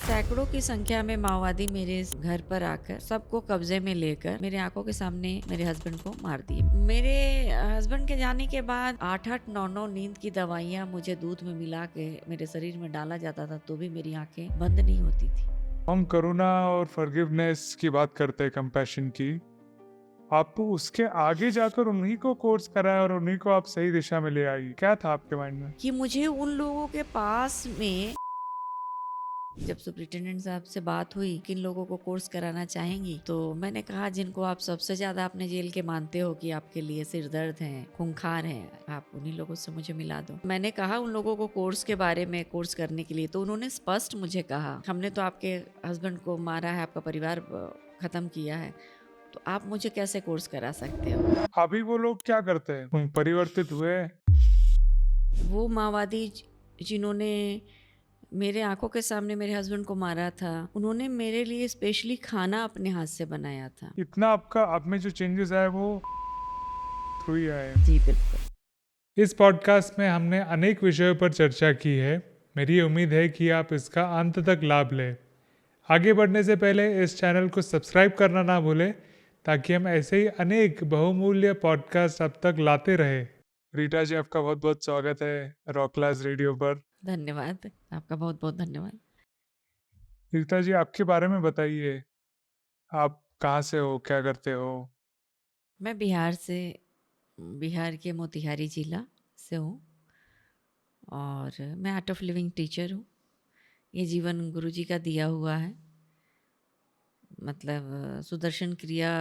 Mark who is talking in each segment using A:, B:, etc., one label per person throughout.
A: सैकड़ों की संख्या में माओवादी मेरे इस घर पर आकर सबको कब्जे में लेकर मेरे आंखों के सामने मेरे हस्बैंड को मार दिए। मेरे हस्बैंड के जाने के बाद 8-8 9-9 नींद की दवाइयाँ मुझे दूध में मिला के मेरे शरीर में डाला जाता था, तो भी मेरी आंखें बंद नहीं होती थी।
B: हम करुणा और फॉरगिवनेस की बात करते हैं, कंपैशन की। आप उसके आगे जाकर उन्हीं को कोर्स कराया और उन्हीं को आप सही दिशा में ले आई। क्या था आपके माइंड में?
A: कि मुझे उन लोगों के पास में जब सुप्रिंटेंडेंट साहब से बात हुई किन लोगों को कोर्स कराना चाहेंगी, तो मैंने कहा जिनको आप सबसे ज्यादा अपने जेल के मानते हो कि आपके लिए सिर दर्द है, खूंखार है, आप उन्हीं लोगों से मुझे मिला दो। मैंने कहा उन लोगों को कोर्स के बारे में, कोर्स करने के लिए, तो उन्होंने स्पष्ट मुझे कहा हमने तो आपके हस्बैंड को मारा है, आपका परिवार खत्म किया है, तो आप मुझे कैसे कोर्स करा सकते हो।
B: अभी वो लोग क्या करते हैं? परिवर्तित हुए?
A: वो माओवादी जिन्होंने मेरे आंखों के सामने मेरे हस्बैंड को मारा था, उन्होंने मेरे लिए स्पेशली खाना अपने हाथ से बनाया था।
B: इतना आपका आप में जो चेंजेस आए वो थ्रू ही आए।
A: जी बिल्कुल।
B: इस पॉडकास्ट में हमने अनेक विषयों पर चर्चा की है। मेरी उम्मीद है कि आप इसका अंत तक लाभ लें। आगे बढ़ने से पहले इस चैनल को सब्सक्राइब करना ना भूलें, ताकि हम ऐसे ही अनेक बहुमूल्य पॉडकास्ट अब तक लाते रहे। रीटा जी, आपका बहुत बहुत स्वागत है रॉक क्लास रेडियो पर।
A: धन्यवाद, आपका बहुत बहुत धन्यवाद।
B: रीता जी, आपके बारे में बताइए। आप कहाँ से हो, क्या करते हो?
A: मैं बिहार के मोतिहारी जिला से हूँ और मैं आर्ट ऑफ लिविंग टीचर हूँ। ये जीवन गुरु जी का दिया हुआ है, मतलब सुदर्शन क्रिया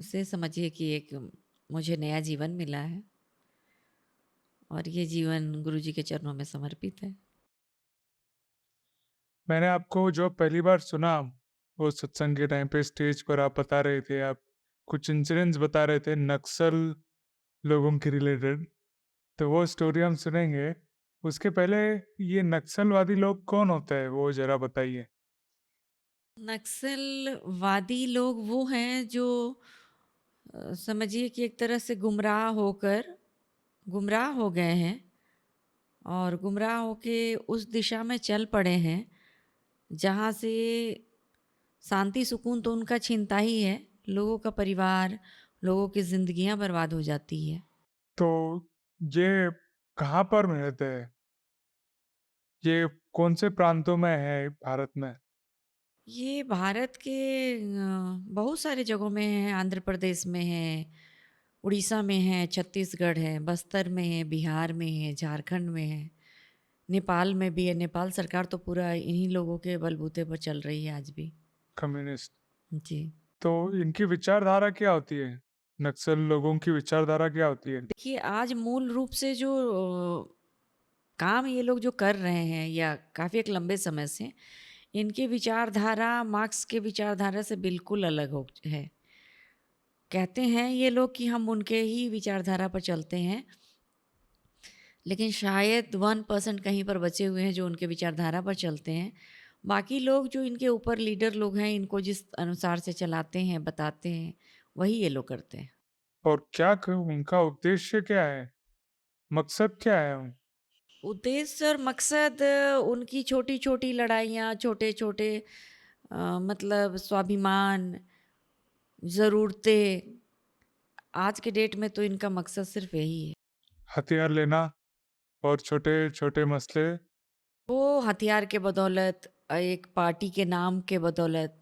A: से समझिए कि एक मुझे नया जीवन मिला है और ये जीवन गुरु जी के चरणों में समर्पित है।
B: मैंने आपको जो पहली बार सुना, वो सत्संग के टाइम पे स्टेज पर आप बता रहे थे, आप कुछ इंसिडेंट्स बता रहे थे नक्सल लोगों के रिलेटेड। तो वो स्टोरी हम सुनेंगे। उसके पहले ये नक्सलवादी लोग कौन होते हैं, वो जरा बताइए।
A: नक्सलवादी लोग वो हैं जो समझिए कि एक तरह से गुमराह हो गए हैं और गुमराह होके उस दिशा में चल पड़े हैं जहाँ से शांति सुकून तो उनका छीनता ही है, लोगों का परिवार, लोगों की जिंदगियां बर्बाद हो जाती है।
B: तो ये कहाँ पर रहते हैं? ये कौन से प्रांतों में है भारत में?
A: ये भारत के बहुत सारे जगहों में है, आंध्र प्रदेश में है, उड़ीसा में है, छत्तीसगढ़ है, बस्तर में है, बिहार में है, झारखंड में है, नेपाल में भी है। नेपाल सरकार तो पूरा इन्हीं लोगों के बलबूते पर चल रही है आज भी।
B: कम्युनिस्ट।
A: जी।
B: तो इनकी विचारधारा क्या होती है? नक्सल लोगों की विचारधारा क्या होती है?
A: देखिए आज मूल रूप से जो काम ये लोग जो कर रहे हैं या काफ़ी एक लंबे समय से, इनकी विचारधारा मार्क्स के विचारधारा से बिल्कुल अलग हो है। कहते हैं ये लोग कि हम उनके ही विचारधारा पर चलते हैं, लेकिन शायद 1% कहीं पर बचे हुए हैं जो उनके विचारधारा पर चलते हैं। बाकी लोग जो इनके ऊपर लीडर लोग हैं, इनको जिस अनुसार से चलाते हैं, बताते हैं, वही ये लोग करते हैं।
B: और उनका उद्देश्य क्या है? मकसद क्या है?
A: उद्देश्य और मकसद उनकी छोटी-छोटी लड़ाइयाँ, छोटे-छोटे मतलब स्वाभिमान, ज़रूरतें, आज के डेट में तो इनका मकसद सिर्फ़ यही है।
B: हथियार लेना और छोटे छोटे मसले।
A: वो हथियार के बदौलत एक पार्टी के नाम के बदौलत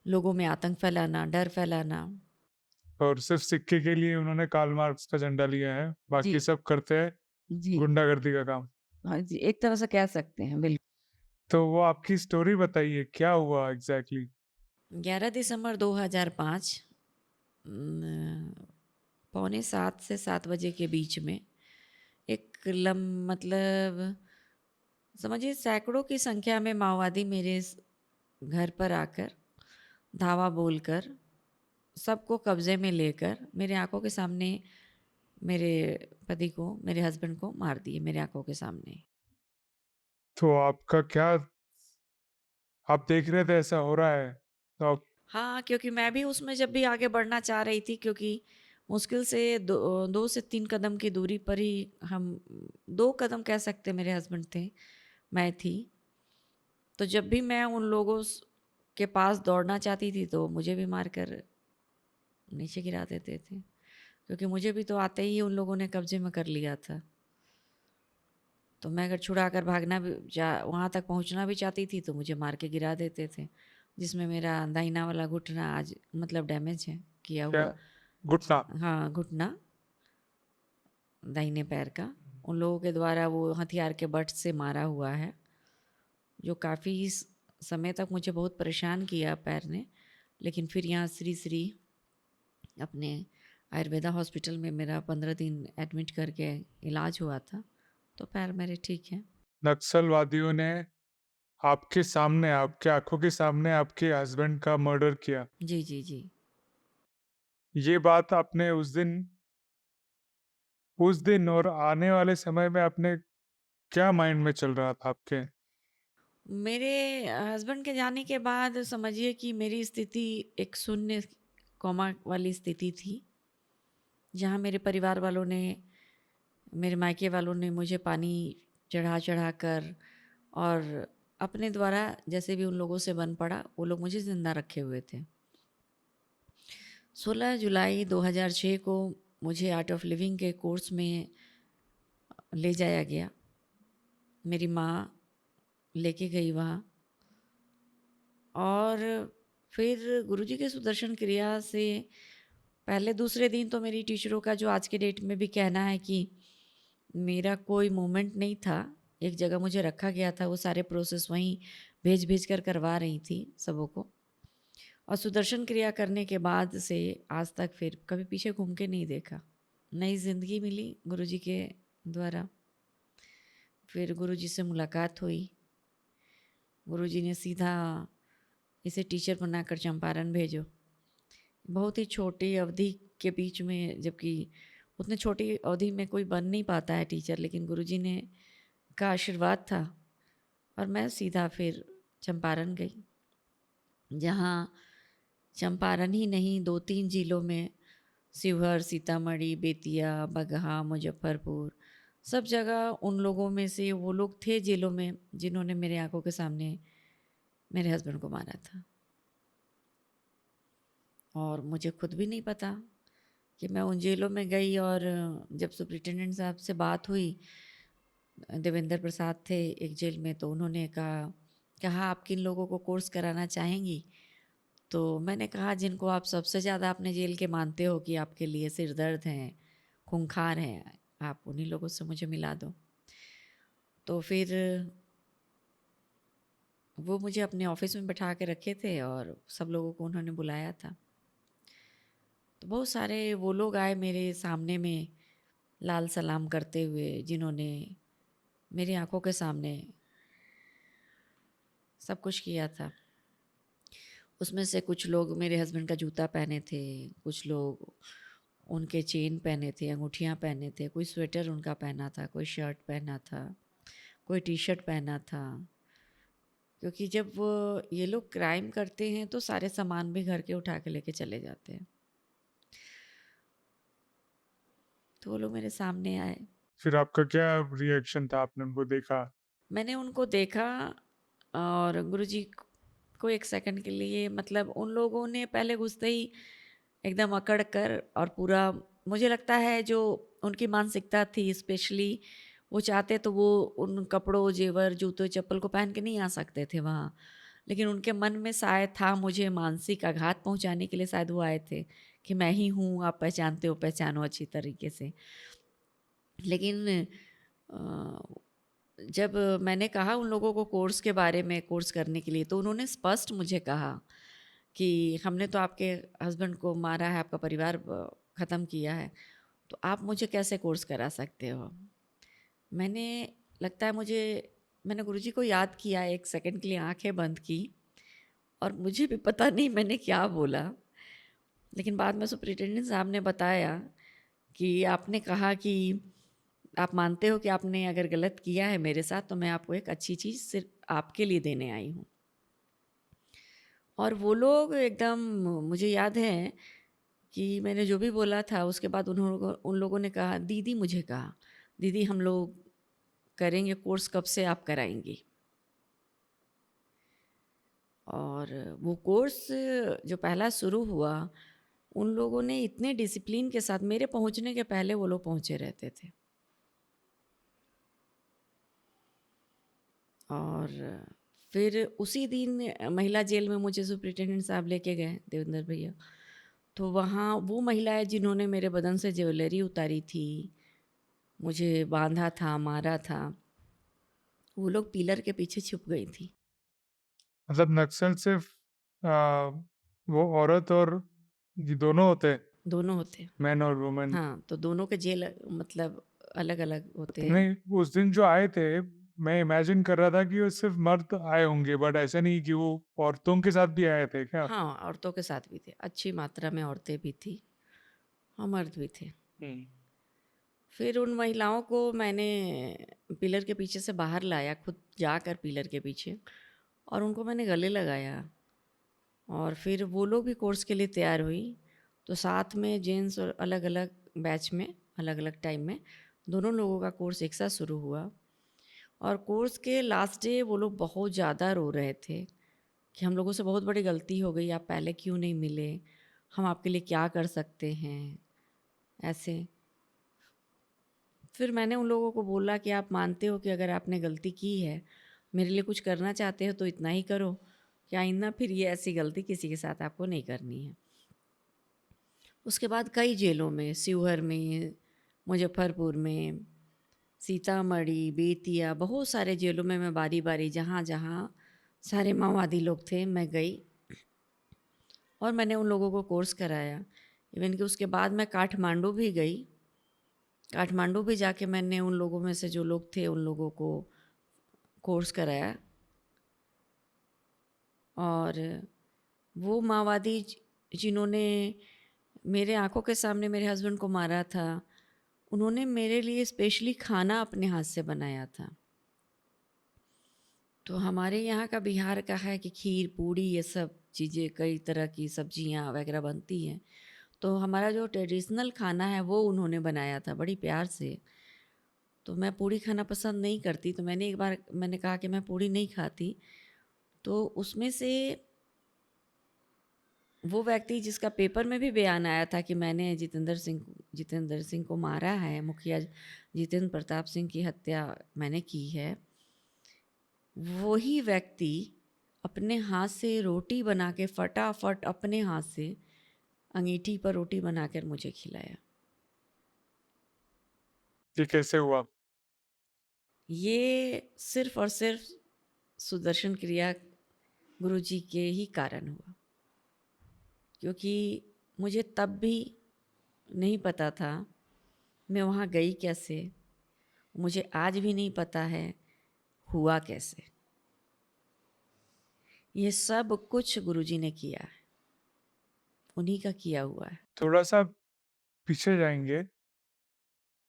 A: लोगों में आतंक फैलाना, डर फैलाना।
B: और सिर्फ सिक्के के लिए उन्होंने कार्ल मार्क्स का झंडा लिया है,
C: जी,
B: बाकी सब करते हैं
C: जी।
B: गुंडागर्दी का काम।
C: हाँ जी, एक तरह से कह सकते हैं, बिल्कुल।
B: तो वो आपकी स्टोरी बताइए, क्या हुआ एग्जैक्टली?
A: 11 दिसंबर 2005 पौने 7 से 7 बजे के बीच में एक मतलब समझिए सैकड़ों की संख्या में माओवादी मेरे इस घर पर आकर धावा बोलकर सबको कब्जे में लेकर मेरे आंखों के सामने मेरे पति को, मेरे हस्बैंड को मार दिए मेरे आंखों के सामने।
B: तो आपका क्या, आप देख रहे थे ऐसा हो रहा है, तो आप
A: हाँ, क्योंकि मैं भी उसमें जब भी आगे बढ़ना चाह रही थी, क्योंकि मुश्किल से 2 से 3 कदम की दूरी पर ही हम 2 कदम कह सकते हैं, मेरे हस्बैंड थे, मैं थी। तो जब भी मैं उन लोगों के पास दौड़ना चाहती थी तो मुझे भी मारकर नीचे गिरा देते थे, क्योंकि मुझे भी तो आते ही उन लोगों ने कब्जे में कर लिया था। तो मैं अगर छुड़ा कर भागना भी वहाँ तक पहुँचना भी चाहती थी तो मुझे मार के गिरा देते थे, जिसमें मेरा दाहिना वाला घुटना आज मतलब डैमेज है किया
B: क्या?
A: हुआ।
B: घुटना?
A: हाँ, घुटना दाहिने पैर का उन लोगों के द्वारा वो हथियार के बट से मारा हुआ है, जो काफ़ी समय तक मुझे बहुत परेशान किया पैर ने। लेकिन फिर यहाँ श्री श्री अपने आयुर्वेदा हॉस्पिटल में मेरा 15 दिन एडमिट करके इलाज हुआ था, तो पैर मेरे ठीक हैं।
B: नक्सलवादियों ने आपके सामने, आपके आंखों के सामने आपके हस्बैंड का मर्डर किया।
A: जी जी जी।
B: ये बात आपने उस दिन और आने वाले समय में आपने क्या माइंड में चल रहा था आपके?
A: मेरे हस्बैंड के जाने के बाद समझिए कि मेरी स्थिति एक शून्य कोमा वाली स्थिति थी, जहाँ मेरे परिवार वालों ने, मेरे मायके वालों ने मुझे पानी चढ़ा चढ़ा कर और अपने द्वारा जैसे भी उन लोगों से बन पड़ा वो लोग मुझे ज़िंदा रखे हुए थे। 16 जुलाई 2006 को मुझे आर्ट ऑफ लिविंग के कोर्स में ले जाया गया। मेरी माँ लेके गई वहाँ, और फिर गुरुजी के सुदर्शन क्रिया से पहले दूसरे दिन तो मेरी टीचरों का जो आज के डेट में भी कहना है कि मेरा कोई मूवमेंट नहीं था, एक जगह मुझे रखा गया था, वो सारे प्रोसेस वहीं भेज भेज कर करवा रही थी सबों को। और सुदर्शन क्रिया करने के बाद से आज तक फिर कभी पीछे घूम के नहीं देखा। नई ज़िंदगी मिली गुरुजी के द्वारा। फिर गुरुजी से मुलाकात हुई, गुरुजी ने सीधा इसे टीचर बनाकर चंपारण भेजो। बहुत ही छोटी अवधि के बीच में, जबकि उतने छोटी अवधि में कोई बन नहीं पाता है टीचर, लेकिन गुरुजी ने का आशीर्वाद था और मैं सीधा फिर चंपारण गई, जहाँ चंपारण ही नहीं 2-3 जिलों में, शिवहर, सीतामढ़ी, बेतिया, बगहा, मुजफ्फरपुर, सब जगह उन लोगों में से वो लोग थे जेलों में जिन्होंने मेरे आंखों के सामने मेरे हस्बैंड को मारा था। और मुझे खुद भी नहीं पता कि मैं उन जेलों में गई। और जब सुप्रिटेंडेंट साहब से बात हुई, देवेंद्र प्रसाद थे एक जेल में, तो उन्होंने कहा आप किन लोगों को कोर्स कराना चाहेंगी? तो मैंने कहा जिनको आप सबसे ज़्यादा अपने जेल के मानते हो कि आपके लिए सिर दर्द हैं, खूंखार हैं, आप उन्हीं लोगों से मुझे मिला दो। तो फिर वो मुझे अपने ऑफिस में बैठा के रखे थे और सब लोगों को उन्होंने बुलाया था। तो बहुत सारे वो लोग आए मेरे सामने में लाल सलाम करते हुए, जिन्होंने मेरी आंखों के सामने सब कुछ किया था। उसमें से कुछ लोग मेरे हस्बैंड का जूता पहने थे, कुछ लोग उनके चेन पहने थे, अंगूठियाँ पहने थे, कोई स्वेटर उनका पहना था, कोई शर्ट पहना था, कोई टी शर्ट पहना था। क्योंकि जब वो ये लोग क्राइम करते हैं तो सारे सामान भी घर के उठा के लेके चले जाते हैं। तो वो लोग मेरे सामने आए,
B: फिर आपका क्या रिएक्शन था? आपने उनको देखा?
A: मैंने उनको देखा और गुरुजी को एक सेकंड के लिए, मतलब उन लोगों ने पहले घुसते ही एकदम अकड़ कर और पूरा, मुझे लगता है जो उनकी मानसिकता थी, स्पेशली वो चाहते तो वो उन कपड़ों, जेवर, जूतों, चप्पल को पहन के नहीं आ सकते थे वहाँ, लेकिन उनके मन में शायद था मुझे मानसिक आघात पहुँचाने के लिए शायद वो आए थे कि मैं ही हूँ, आप पहचानते हो, पहचानो अच्छी तरीके से। लेकिन जब मैंने कहा उन लोगों को कोर्स के बारे में, कोर्स करने के लिए, तो उन्होंने स्पष्ट मुझे कहा कि हमने तो आपके हस्बैंड को मारा है, आपका परिवार ख़त्म किया है, तो आप मुझे कैसे कोर्स करा सकते हो? मैंने, लगता है मुझे, मैंने गुरुजी को याद किया, एक सेकंड के लिए आंखें बंद की और मुझे भी पता नहीं मैंने क्या बोला। लेकिन बाद में सुपरिटेंडेंट साहब ने बताया कि आपने कहा कि आप मानते हो कि आपने अगर गलत किया है मेरे साथ, तो मैं आपको एक अच्छी चीज़ सिर्फ आपके लिए देने आई हूँ। और वो लोग एकदम, मुझे याद है कि मैंने जो भी बोला था उसके बाद उन लोगों ने कहा, दीदी मुझे कहा, दीदी हम लोग करेंगे कोर्स, कब से आप कराएंगी? और वो कोर्स जो पहला शुरू हुआ, उन लोगों ने इतने डिसिप्लिन के साथ, मेरे पहुंचने के पहले वो लोग पहुंचे रहते थे। और फिर उसी दिन महिला जेल में मुझे सुपरिटेंडेंट साहब लेके गए, देवेंद्र भैया। तो वहाँ वो महिलाएं जिन्होंने मेरे बदन से ज्वेलरी उतारी थी, मुझे बांधा था, मारा था, वो लोग पिलर के पीछे छुप गई थी।
B: मतलब नक्सल सिर्फ आ, वो औरत और ये दोनों होते हैं,
A: दोनों होते।
B: मैन और वुमेन?
A: हाँ, तो दोनों के जेल मतलब अलग अलग होते हैं।
B: नहीं, उस दिन जो आए थे, मैं इमेजिन कर रहा था कि वो सिर्फ मर्द आए होंगे, बट ऐसा नहीं कि वो औरतों के साथ भी आए थे क्या?
A: हाँ, औरतों के साथ भी थे, अच्छी मात्रा में औरतें भी थी और मर्द भी थे। फिर उन महिलाओं को मैंने पिलर के पीछे से बाहर लाया, खुद जाकर पिलर के पीछे, और उनको मैंने गले लगाया। और फिर वो लोग भी कोर्स के लिए तैयार हुई। तो साथ में जेंट्स और अलग अलग बैच में, अलग अलग टाइम में, दोनों लोगों का कोर्स एक साथ शुरू हुआ। और कोर्स के लास्ट डे वो लोग बहुत ज़्यादा रो रहे थे कि हम लोगों से बहुत बड़ी गलती हो गई, आप पहले क्यों नहीं मिले, हम आपके लिए क्या कर सकते हैं, ऐसे। फिर मैंने उन लोगों को बोला कि आप मानते हो कि अगर आपने गलती की है, मेरे लिए कुछ करना चाहते हो तो इतना ही करो, कि आइंदा फिर ये ऐसी गलती किसी के साथ आपको नहीं करनी है। उसके बाद कई जेलों में, शिवहर में, मुजफ्फरपुर में, सीतामढ़ी, बेतिया, बहुत सारे जेलों में मैं बारी बारी जहाँ जहाँ सारे माओवादी लोग थे मैं गई और मैंने उन लोगों को कोर्स कराया। इवन कि उसके बाद मैं काठमांडू भी गई। काठमांडू भी जाके मैंने उन लोगों में से जो लोग थे उन लोगों को कोर्स कराया। और वो माओवादी जिन्होंने मेरे आंखों के सामने मेरे हस्बैंड को मारा था, उन्होंने मेरे लिए स्पेशली खाना अपने हाथ से बनाया था। तो हमारे यहाँ का, बिहार का है कि खीर पूड़ी ये सब चीज़ें, कई तरह की सब्जियाँ वगैरह बनती हैं। तो हमारा जो ट्रेडिशनल खाना है वो उन्होंने बनाया था बड़ी प्यार से। तो मैं पूड़ी खाना पसंद नहीं करती, तो मैंने एक बार मैंने कहा कि मैं पूड़ी नहीं खाती। तो उसमें से वो व्यक्ति जिसका पेपर में भी बयान आया था कि मैंने जितेंद्र सिंह को मारा है, मुखिया जितेंद्र प्रताप सिंह की हत्या मैंने की है, वही व्यक्ति अपने हाथ से रोटी बना के, फटाफट अपने हाथ से अंगीठी पर रोटी बनाकर मुझे खिलाया।
B: ये कैसे हुआ?
A: ये सिर्फ और सिर्फ सुदर्शन क्रिया गुरु जी के ही कारण हुआ, क्योंकि मुझे तब भी नहीं पता था मैं वहाँ गई कैसे, मुझे आज भी नहीं पता है हुआ कैसे। ये सब कुछ गुरुजी ने किया है, उन्हीं का किया हुआ है।
B: थोड़ा सा पीछे जाएंगे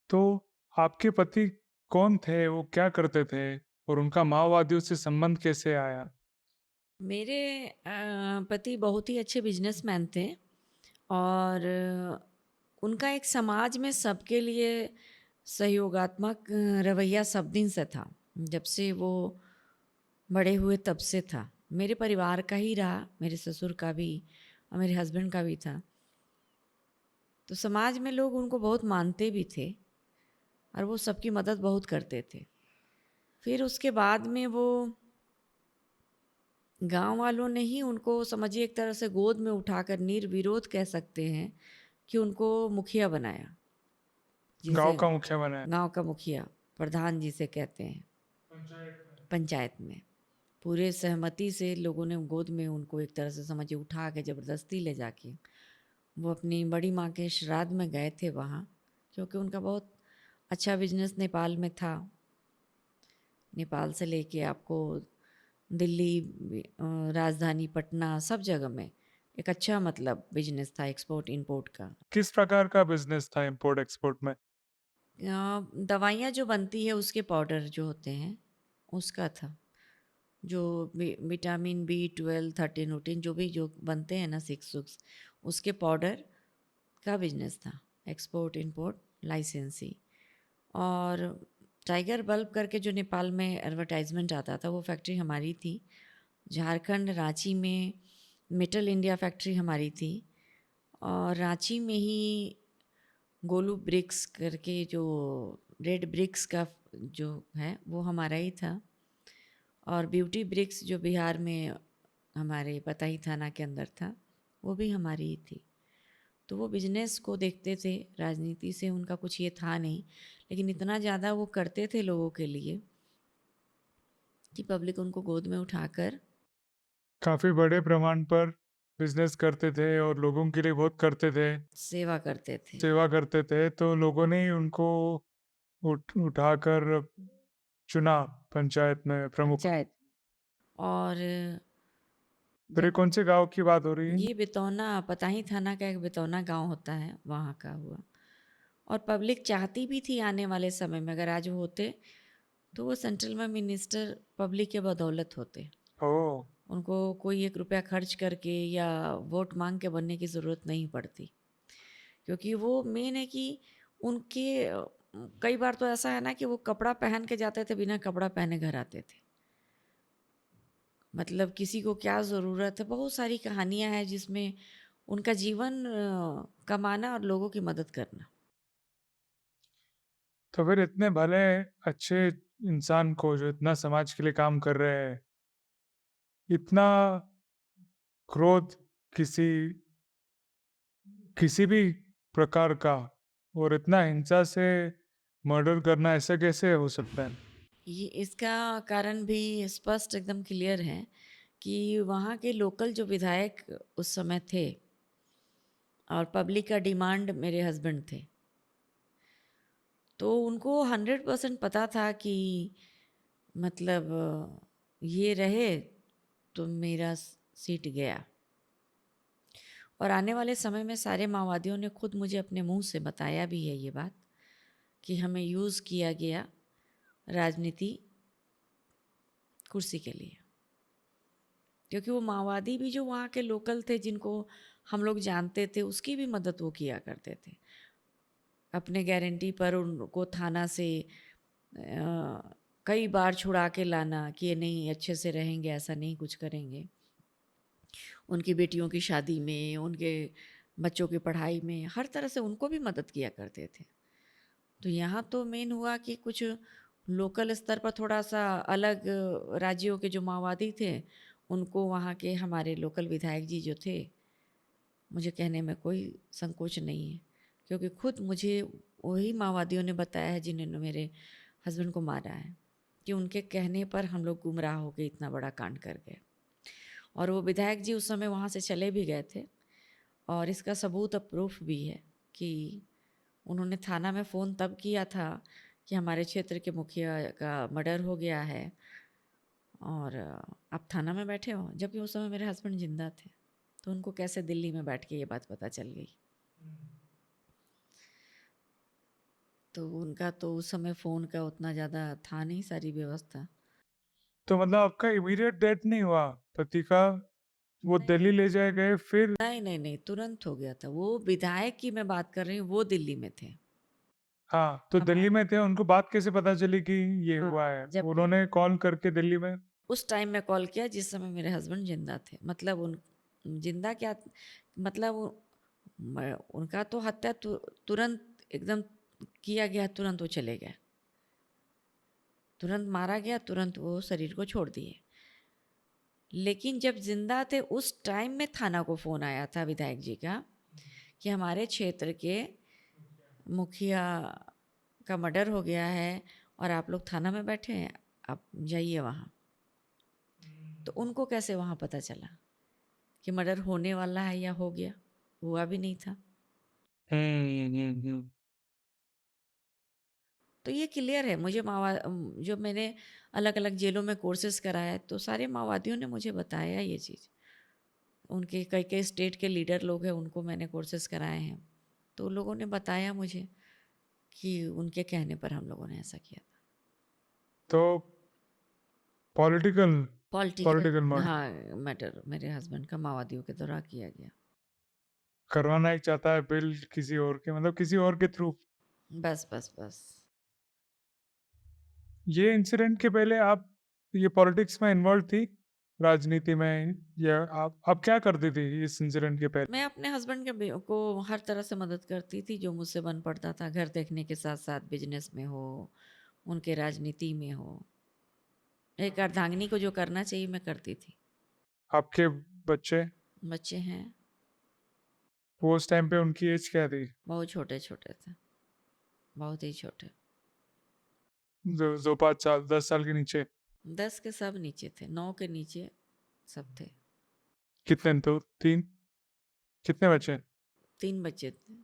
B: तो आपके पति कौन थे, वो क्या करते थे, और उनका माओवादियों से संबंध कैसे आया?
A: मेरे पति बहुत ही अच्छे बिजनेसमैन थे। और उनका एक समाज में सबके लिए सहयोगात्मक रवैया सब दिन से था, जब से वो बड़े हुए तब से था। मेरे परिवार का ही रहा, मेरे ससुर का भी और मेरे हस्बैंड का भी था। तो समाज में लोग उनको बहुत मानते भी थे और वो सबकी मदद बहुत करते थे। फिर उसके बाद में वो गांव वालों ने ही उनको, समझिए एक तरह से गोद में उठाकर, निर्विरोध कह सकते हैं कि उनको मुखिया बनाया,
B: गांव
A: जिसे
B: का मुखिया बनाया?
A: गांव का मुखिया, प्रधान जिसे कहते हैं, पंचायत में पूरे सहमति से लोगों ने गोद में उनको एक तरह से समझिए उठा के ज़बरदस्ती ले जाके, वो अपनी बड़ी माँ के श्राद्ध में गए थे वहाँ, क्योंकि उनका बहुत अच्छा बिजनेस नेपाल में था। नेपाल से लेके आपको दिल्ली, राजधानी पटना, सब जगह में एक अच्छा मतलब बिजनेस था एक्सपोर्ट इंपोर्ट का।
B: किस प्रकार का बिजनेस था इंपोर्ट एक्सपोर्ट में?
A: दवाइयाँ जो बनती है उसके पाउडर जो होते हैं उसका था, जो विटामिन B12, 13, 14 जो भी जो बनते हैं ना, 6 उसके पाउडर का बिजनेस था, एक्सपोर्ट इंपोर्ट लाइसेंसी। और टाइगर बल्ब करके जो नेपाल में एडवर्टाइजमेंट आता था, वो फैक्ट्री हमारी थी। झारखंड रांची में मेटल इंडिया फैक्ट्री हमारी थी, और रांची में ही गोलू ब्रिक्स करके जो रेड ब्रिक्स का जो है वो हमारा ही था, और ब्यूटी ब्रिक्स जो बिहार में हमारे पताही थाना के अंदर था वो भी हमारी ही थी। तो वो बिजनेस को देखते थे, राजनीति से उनका कुछ ये था नहीं, लेकिन इतना ज़्यादा वो करते थे लोगों के लिए कि पब्लिक उनको गोद में उठाकर
B: काफ़ी बड़े प्रमाण पर बिजनेस करते थे और लोगों के लिए बहुत करते थे,
A: सेवा करते थे।
B: सेवा करते थे, तो लोगों ने ही उनको उठाकर चुना पंचायत में प्रमुख।
C: पंचायत।
A: और
B: फिर ये
A: जब
B: कौन से गांव की बात हो रही है?
A: ये बितौना, पताही थाना का एक बितौना गांव होता है, वहाँ का हुआ। और पब्लिक चाहती भी थी आने वाले समय में अगर आज वो होते तो वो सेंट्रल में मिनिस्टर पब्लिक के बदौलत होते।
B: ओह,
A: उनको कोई 1 रुपया खर्च करके या वोट मांग के बनने की ज़रूरत नहीं पड़ती, क्योंकि वो मेन है कि उनके कई बार तो ऐसा है ना कि वो कपड़ा पहन के जाते थे, बिना कपड़ा पहने घर आते थे। मतलब किसी को क्या ज़रूरत है, बहुत सारी कहानियाँ हैं जिसमें उनका जीवन कमाना और लोगों की मदद करना।
B: तो फिर इतने भले अच्छे इंसान को जो इतना समाज के लिए काम कर रहे हैं, इतना क्रोध किसी किसी भी प्रकार का और इतना हिंसा से मर्डर करना, ऐसा कैसे हो सकता है?
A: ये इसका कारण भी स्पष्ट एकदम क्लियर है कि वहाँ के लोकल जो विधायक उस समय थे और पब्लिक का डिमांड मेरे हस्बैंड थे, तो उनको 100% पता था कि मतलब ये रहे तो मेरा सीट गया। और आने वाले समय में सारे माओवादियों ने खुद मुझे अपने मुंह से बताया भी है ये बात कि हमें यूज़ किया गया राजनीति कुर्सी के लिए, क्योंकि वो माओवादी भी जो वहाँ के लोकल थे जिनको हम लोग जानते थे उसकी भी मदद वो किया करते थे। अपने गारंटी पर उनको थाना से कई बार छुड़ा के लाना कि ये नहीं अच्छे से रहेंगे, ऐसा नहीं कुछ करेंगे। उनकी बेटियों की शादी में, उनके बच्चों की पढ़ाई में, हर तरह से उनको भी मदद किया करते थे। तो यहाँ तो मेन हुआ कि कुछ लोकल स्तर पर थोड़ा सा अलग राज्यों के जो माओवादी थे उनको वहाँ के हमारे लोकल विधायक जी जो थे, मुझे कहने में कोई संकोच नहीं है, क्योंकि खुद मुझे वही माओवादियों ने बताया है जिन्होंने मेरे हस्बैंड को मारा है कि उनके कहने पर हम लोग गुमराह हो के इतना बड़ा कांड कर गए। और वो विधायक जी उस समय वहाँ से चले भी गए थे, और इसका सबूत अब प्रूफ भी है कि उन्होंने थाना में फ़ोन तब किया था कि हमारे क्षेत्र के मुखिया का मर्डर हो गया है और आप थाना में बैठे हो, जबकि उस समय मेरे हस्बैंड जिंदा थे। तो उनको कैसे दिल्ली में बैठ के ये बात पता चल गई? तो उनका तो उस समय फ़ोन का उतना ज़्यादा था नहीं सारी व्यवस्था।
B: तो मतलब आपका इमीडिएट डेथ नहीं हुआ पति का, वो
A: नहीं
B: दिल्ली ले जाए गए फिर?
A: नहीं नहीं नहीं, तुरंत हो गया था। वो विधायक की मैं बात कर रही हूँ, वो दिल्ली में थे।
B: हाँ, तो दिल्ली
A: हमारे
B: में थे, उनको बात कैसे पता चली कि ये
C: हाँ,
B: हुआ है?
C: जबकि
B: उन्होंने कॉल करके दिल्ली में?
A: उस टाइम में कॉल किया जिस समय मेरे हस्बैंड जिंदा थे। मतलब उन जिंदा क्या, मतलब उनका तो हत्या तुरंत एकदम किया गया, तुरंत वो चले गए, तुरंत मारा गया, तुरंत वो शरीर को छोड़ दिए। लेकिन जब जिंदा थे उस टाइम में थाना को फ़ोन आया था विधायक जी का कि हमारे क्षेत्र के मुखिया का मर्डर हो गया है और आप लोग थाना में बैठे हैं, आप जाइए वहाँ। तो उनको कैसे वहाँ पता चला कि मर्डर होने वाला है या हो गया? हुआ भी नहीं था।
B: हम्म।
A: तो ये क्लियर है मुझे जो मैंने अलग अलग जेलों में कोर्सेज कराया तो सारे माओवादियों ने मुझे बताया ये चीज़। उनके कई कई स्टेट के लीडर लोग हैं, उनको मैंने कोर्सेज कराए हैं, तो लोगों ने बताया मुझे कि उनके कहने पर हम लोगों ने ऐसा किया था।
B: तो पॉलिटिकल पॉलिटिकल
A: पॉलिटिकल,
B: मर्डर
A: हाँ, मैटर मेरे हस्बैंड का माओवादियों के द्वारा किया गया।
B: करवाना ही चाहता है बिल किसी और के, मतलब किसी और के थ्रू।
A: बस बस बस।
B: ये इंसिडेंट के पहले आप ये पॉलिटिक्स में इन्वॉल्व थी? राजनीति में, या आप क्या करती थी इस इंसिडेंट के पहले?
A: मैं अपने हस्बैंड के को हर तरह से मदद करती थी जो मुझसे बन पड़ता था, घर देखने के साथ साथ बिजनेस में हो, उनके राजनीति में हो, एक अर्धांगिनी को जो करना चाहिए मैं करती थी।
B: आपके बच्चे,
A: बच्चे हैं,
B: वो उस टाइम पे उनकी एज क्या थी?
A: बहुत छोटे छोटे थे, बहुत ही छोटे।
B: जो 5 साल 10 साल के नीचे?
A: 10 के सब नीचे थे, 9 के नीचे सब थे।
B: कितने तो 3? कितने बच्चे?
A: 3 बच्चे थे।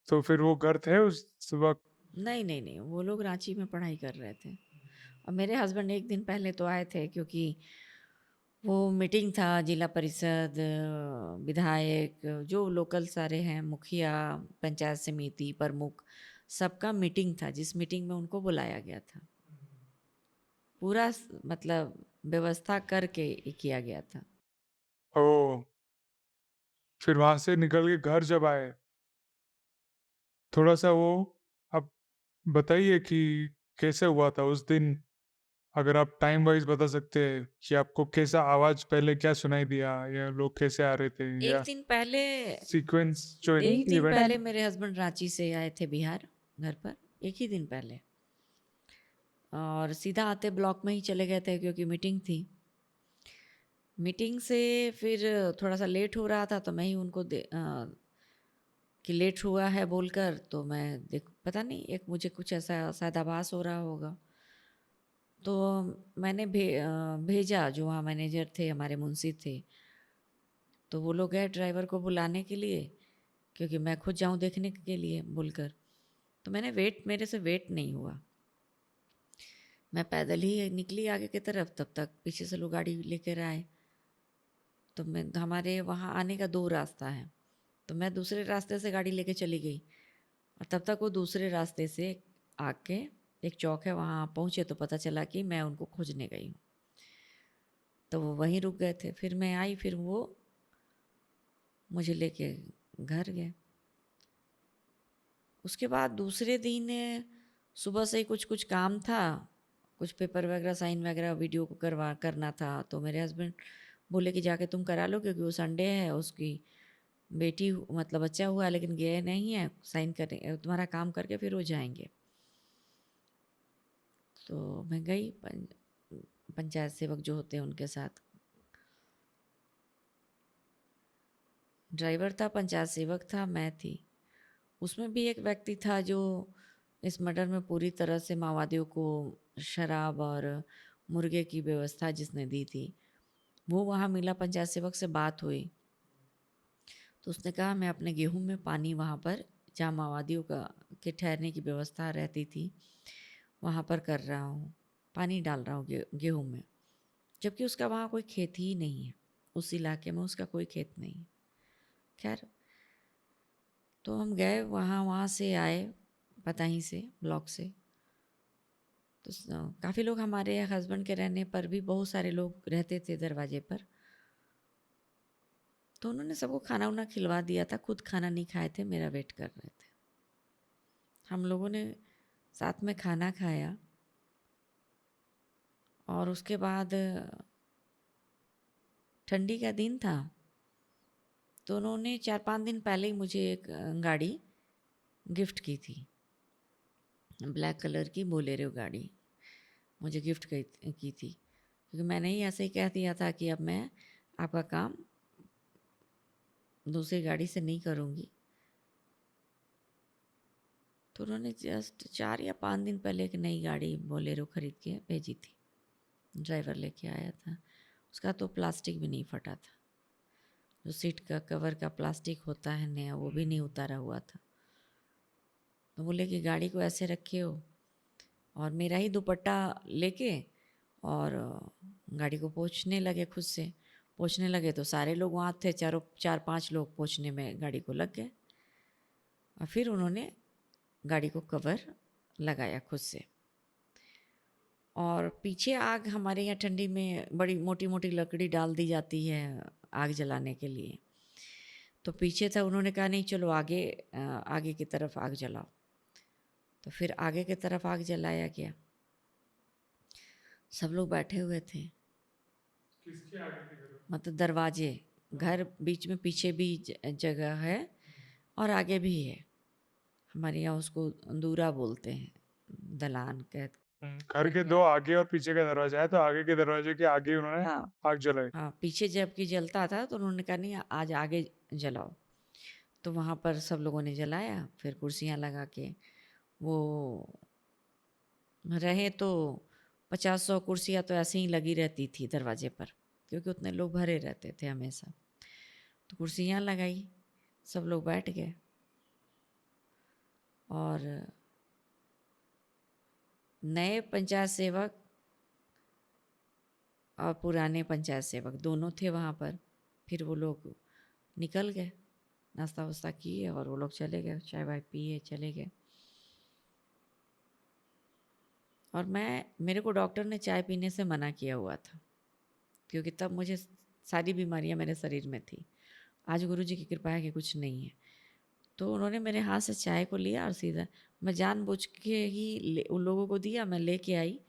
B: तो फिर वो घर थे उस वक्त?
A: नहीं नहीं नहीं, वो लोग रांची में पढ़ाई कर रहे थे और मेरे हस्बैंड एक दिन पहले तो आए थे क्योंकि वो मीटिंग था, जिला परिषद, विधायक, जो लोकल सारे हैं, मुखिया, पंचायत समिति प्रमुख, सबका मीटिंग था, जिस मीटिंग में उनको बुलाया गया था। पूरा मतलब व्यवस्था करके ये किया गया था।
B: ओ, फिर वहां से निकल के घर जब आए, थोड़ा सा वो आप बताइए कि कैसे हुआ था उस दिन, अगर आप टाइम वाइज बता सकते हैं कि आपको कैसा आवाज पहले क्या सुनाई दिया, या लोग कैसे आ रहे थे,
A: एक
B: या
A: दिन पहले
B: सीक्वेंस जो
A: एक दिन
B: इवेंट?
A: पहले मेरे हस्बैंड रांची से आए थे बिहार घर पर, एक ही दिन पहले, और सीधा आते ब्लॉक में ही चले गए थे क्योंकि मीटिंग थी। मीटिंग से फिर थोड़ा सा लेट हो रहा था तो मैं ही उनको कि लेट हुआ है बोलकर, तो मैं देख पता नहीं, एक मुझे कुछ ऐसा शायद आभास हो रहा होगा, तो मैंने भेजा, जो वहाँ मैनेजर थे हमारे, मुंशी थे, तो वो लोग गए ड्राइवर को बुलाने के लिए क्योंकि मैं खुद जाऊँ देखने के लिए बोलकर। तो मैंने मेरे से वेट नहीं हुआ, मैं पैदल ही निकली आगे की तरफ, तब तक पीछे से लोग गाड़ी लेकर आए। तो मैं, हमारे वहाँ आने का 2 रास्ता है, तो मैं दूसरे रास्ते से गाड़ी लेके चली गई, और तब तक वो दूसरे रास्ते से आके, एक चौक है वहाँ पहुँचे तो पता चला कि मैं उनको खोजने गई हूँ। तो वो वहीं रुक गए थे, फिर मैं आई, फिर वो मुझे लेके घर गए। उसके बाद दूसरे दिन सुबह से ही कुछ कुछ काम था, कुछ पेपर वगैरह, साइन वगैरह, वीडियो को करना था, तो मेरे हस्बैंड बोले कि जाके तुम करा लो क्योंकि वो संडे है, उसकी बेटी मतलब बच्चा हुआ लेकिन गए नहीं है, साइन करने तुम्हारा काम करके फिर वो जाएंगे। तो मैं गई पंचायत सेवक जो होते हैं उनके साथ, ड्राइवर था, पंचायत सेवक था, मैं थी। उसमें भी एक व्यक्ति था जो इस मर्डर में पूरी तरह से माओवादियों को शराब और मुर्गे की व्यवस्था जिसने दी थी, वो वहाँ मिला। पंचायत सेवक से बात हुई तो उसने कहा मैं अपने गेहूं में पानी वहाँ पर, जहाँ माओवादियों का के ठहरने की व्यवस्था रहती थी, वहाँ पर कर रहा हूँ, पानी डाल रहा हूँ गेहूं में, जबकि उसका वहाँ कोई खेत ही नहीं है, उस इलाके में उसका कोई खेत नहीं है। खैर, तो हम गए वहाँ, वहाँ से आए पताही से, ब्लॉक से। तो काफ़ी लोग, हमारे हस्बैंड के रहने पर भी बहुत सारे लोग रहते थे दरवाजे पर, तो उन्होंने सबको खाना उना खिलवा दिया था, खुद खाना नहीं खाए थे, मेरा वेट कर रहे थे। हम लोगों ने साथ में खाना खाया, और उसके बाद ठंडी का दिन था, तो उन्होंने 4-5 दिन पहले ही मुझे एक गाड़ी गिफ्ट की थी, ब्लैक कलर की बोलेरो गाड़ी मुझे गिफ्ट की थी, क्योंकि मैंने ही ऐसे ही कह दिया था कि अब मैं आपका काम दूसरी गाड़ी से नहीं करूँगी। तो उन्होंने जस्ट 4 या 5 दिन पहले एक नई गाड़ी बोलेरो खरीद के भेजी थी, ड्राइवर लेके आया था, उसका तो प्लास्टिक भी नहीं फटा था, जो सीट का कवर का प्लास्टिक होता है नया, वो भी नहीं उतारा हुआ था। तो बोले कि गाड़ी को ऐसे रखे हो, और मेरा ही दुपट्टा लेके, और गाड़ी को पोंछने लगे, खुद से पोंछने लगे, तो सारे लोग वहाँ थे, 4-5 लोग पोंछने में गाड़ी को लग गए, और फिर उन्होंने गाड़ी को कवर लगाया खुद से। और पीछे आग, हमारे यहाँ ठंडी में बड़ी मोटी मोटी लकड़ी डाल दी जाती है आग जलाने के लिए, तो पीछे था, उन्होंने कहा नहीं चलो आगे, आगे की तरफ आग जलाओ, तो फिर आगे की तरफ आग जलाया गया। सब लोग बैठे हुए थे,
B: किसके आगे की तरफ?
A: मतलब दरवाजे, घर बीच में पीछे भी जगह है और आगे भी है। हमारे यहाँ उसको दूरा बोलते हैं, दलान कह।
B: घर के दो आगे और पीछे का दरवाजा है, तो आगे के दरवाजे के आगे उन्होंने
C: हाँ
B: आग जलाई।
A: हाँ, पीछे जबकि जलता था तो उन्होंने कहा नहीं आज आगे जलाओ। तो वहाँ पर सब लोगों ने जलाया, फिर कुर्सियाँ लगा के वो रहे तो 50-100 कुर्सियाँ तो ऐसे ही लगी रहती थी दरवाजे पर, क्योंकि उतने लोग भरे रहते थे हमेशा। तो कुर्सियाँ लगाई, सब लोग बैठ गए और नए पंचायत सेवक और पुराने पंचायत सेवक दोनों थे वहाँ पर। फिर वो लोग निकल गए, नाश्ता वास्ता किए और वो लोग चले गए, चाय वाय पिए चले गए। और मेरे को डॉक्टर ने चाय पीने से मना किया हुआ था, क्योंकि तब मुझे सारी बीमारियां मेरे शरीर में थी। आज गुरुजी की कृपा है कि कुछ नहीं है। तो उन्होंने मेरे हाथ से चाय को लिया और सीधा मैं जानबूझ के ही उन लोगों को दिया, मैं लेके आई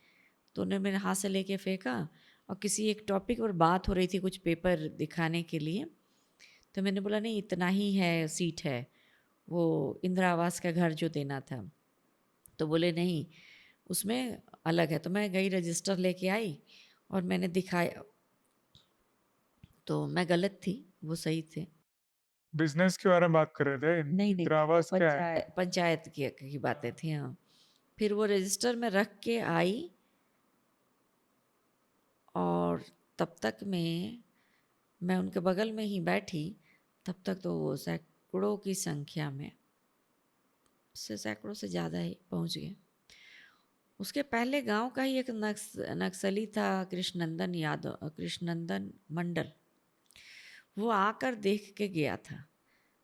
A: तो उन्होंने मेरे हाथ से लेके फेंका। और किसी एक टॉपिक पर बात हो रही थी, कुछ पेपर दिखाने के लिए। तो मैंने बोला नहीं इतना ही है, सीट है, वो इंदिरा आवास का घर जो देना था। तो बोले नहीं उसमें अलग है। तो मैं गई रजिस्टर लेके आई और मैंने दिखाया, तो मैं गलत थी, वो सही थे।
B: बिजनेस के बारे में बात कर रहे थे।
C: नहीं नहीं
B: इंदिरा आवास क्या है?
C: पंचायत
A: पंचायत की बातें थी, हाँ। फिर वो रजिस्टर में रख के आई और तब तक मैं उनके बगल में ही बैठी। तब तक तो वो सैकड़ों की संख्या में, सैकड़ों से ज़्यादा ही पहुंच गए। उसके पहले गांव का ही एक नक्सली था, कृष्णनंदन मंडल। वो आकर देख के गया था,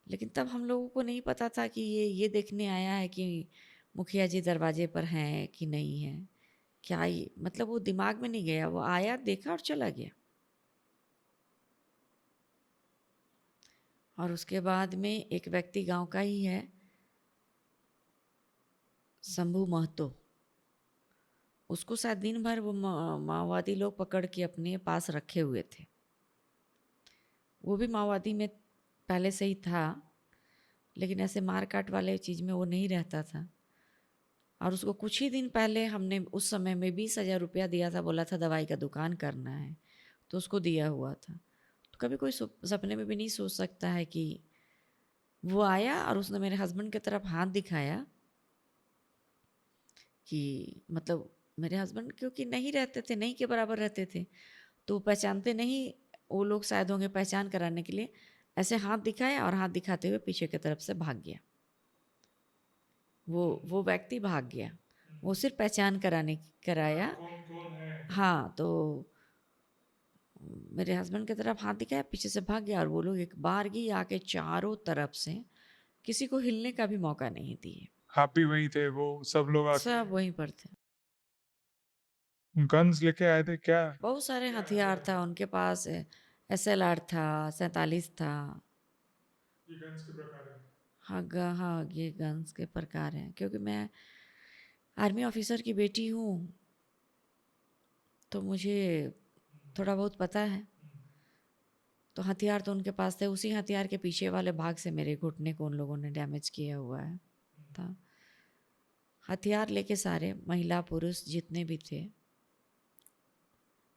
A: लेकिन तब हम लोगों को नहीं पता था कि ये देखने आया है कि मुखिया जी दरवाजे पर हैं कि नहीं है। क्या ये मतलब, वो दिमाग में नहीं गया, वो आया देखा और चला गया। और उसके बाद में एक व्यक्ति गांव का ही है, शंभू महतो। उसको शायद दिन भर वो माओवादी लोग पकड़ के अपने पास रखे हुए थे। वो भी माओवादी में पहले से ही था, लेकिन ऐसे मार काट वाले चीज़ में वो नहीं रहता था। और उसको कुछ ही दिन पहले हमने उस समय में 20,000 रुपया दिया था, बोला था दवाई का दुकान करना है, तो उसको दिया हुआ था। तो कभी कोई सपने में भी नहीं सोच सकता है कि वो आया और उसने मेरे हस्बैंड की तरफ हाथ दिखाया कि मतलब मेरे हस्बैंड क्योंकि नहीं रहते थे, नहीं के बराबर रहते थे, तो पहचानते नहीं वो लोग, शायद होंगे पहचान कराने के लिए ऐसे हाथ दिखाया और हाथ दिखाते हुए पीछे की तरफ से भाग गया। वो व्यक्ति भाग गया, वो सिर्फ पहचान कराया।
B: कौन कौन है?
A: हाँ, तो मेरे हस्बैंड की तरफ हाथ दिखाया, पीछे से भाग गया। और वो लोग एक बारगी आके चारों तरफ से किसी को हिलने का भी मौका नहीं दिए,
B: आप भी वहीं थे? वो सब लोग
A: सब वहीं पर थे।
B: गन्स लेके आए थे क्या?
A: बहुत सारे हथियार था उनके पास, SLR था, 47 था।
B: ये गन्स के प्रकार है।
A: हाँ हाँ, ये गन्स के प्रकार हैं, क्योंकि मैं आर्मी ऑफिसर की बेटी हूँ तो मुझे थोड़ा बहुत पता है। तो हथियार तो उनके पास थे, उसी हथियार के पीछे वाले भाग से मेरे घुटने को उन लोगों ने डैमेज किया हुआ है था। हथियार लेके सारे, महिला पुरुष जितने भी थे,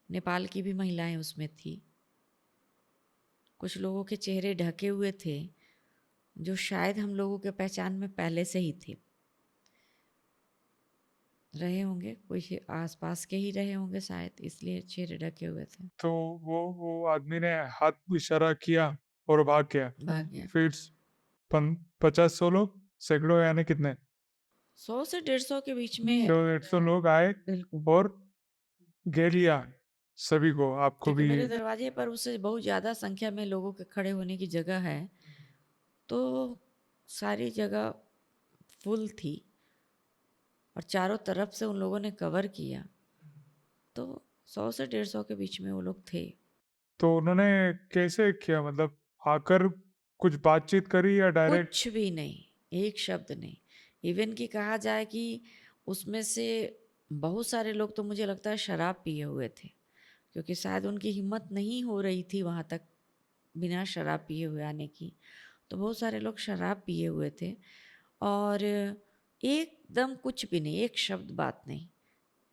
A: नेपाल की भी महिलाएं उसमें थी। कुछ लोगों के चेहरे ढके हुए थे जो शायद हम लोगों के पहचान में पहले से ही थे, रहे होंगे, कोई आसपास के ही रहे होंगे शायद, इसलिए चेहरे ढके हुए थे।
B: तो वो आदमी ने हाथ इशारा किया और भाग गया।
A: भाग गया।
B: फिर 50-100 लोग, सैकड़ों यानी कितने?
A: 100 से 150 के बीच में।
B: 100 लोग आए
C: बिल्कुल
B: और घेर लिया सभी को, आपको
A: क्योंकि
B: भी।
A: मेरे दरवाजे पर उससे बहुत ज़्यादा संख्या में लोगों के खड़े होने की जगह है, तो सारी जगह फुल थी और चारों तरफ से उन लोगों ने कवर किया। तो 100 से 150 के बीच में वो लोग थे।
B: तो उन्होंने कैसे किया, मतलब आकर कुछ बातचीत करी या डायरेक्ट?
A: कुछ भी नहीं, एक शब्द नहीं। इवन कि कहा जाए कि उसमें से बहुत सारे लोग तो मुझे लगता है शराब पिए हुए थे, क्योंकि शायद उनकी हिम्मत नहीं हो रही थी वहाँ तक बिना शराब पिए हुए आने की। तो बहुत सारे लोग शराब पिए हुए थे और एकदम कुछ भी नहीं, एक शब्द बात नहीं,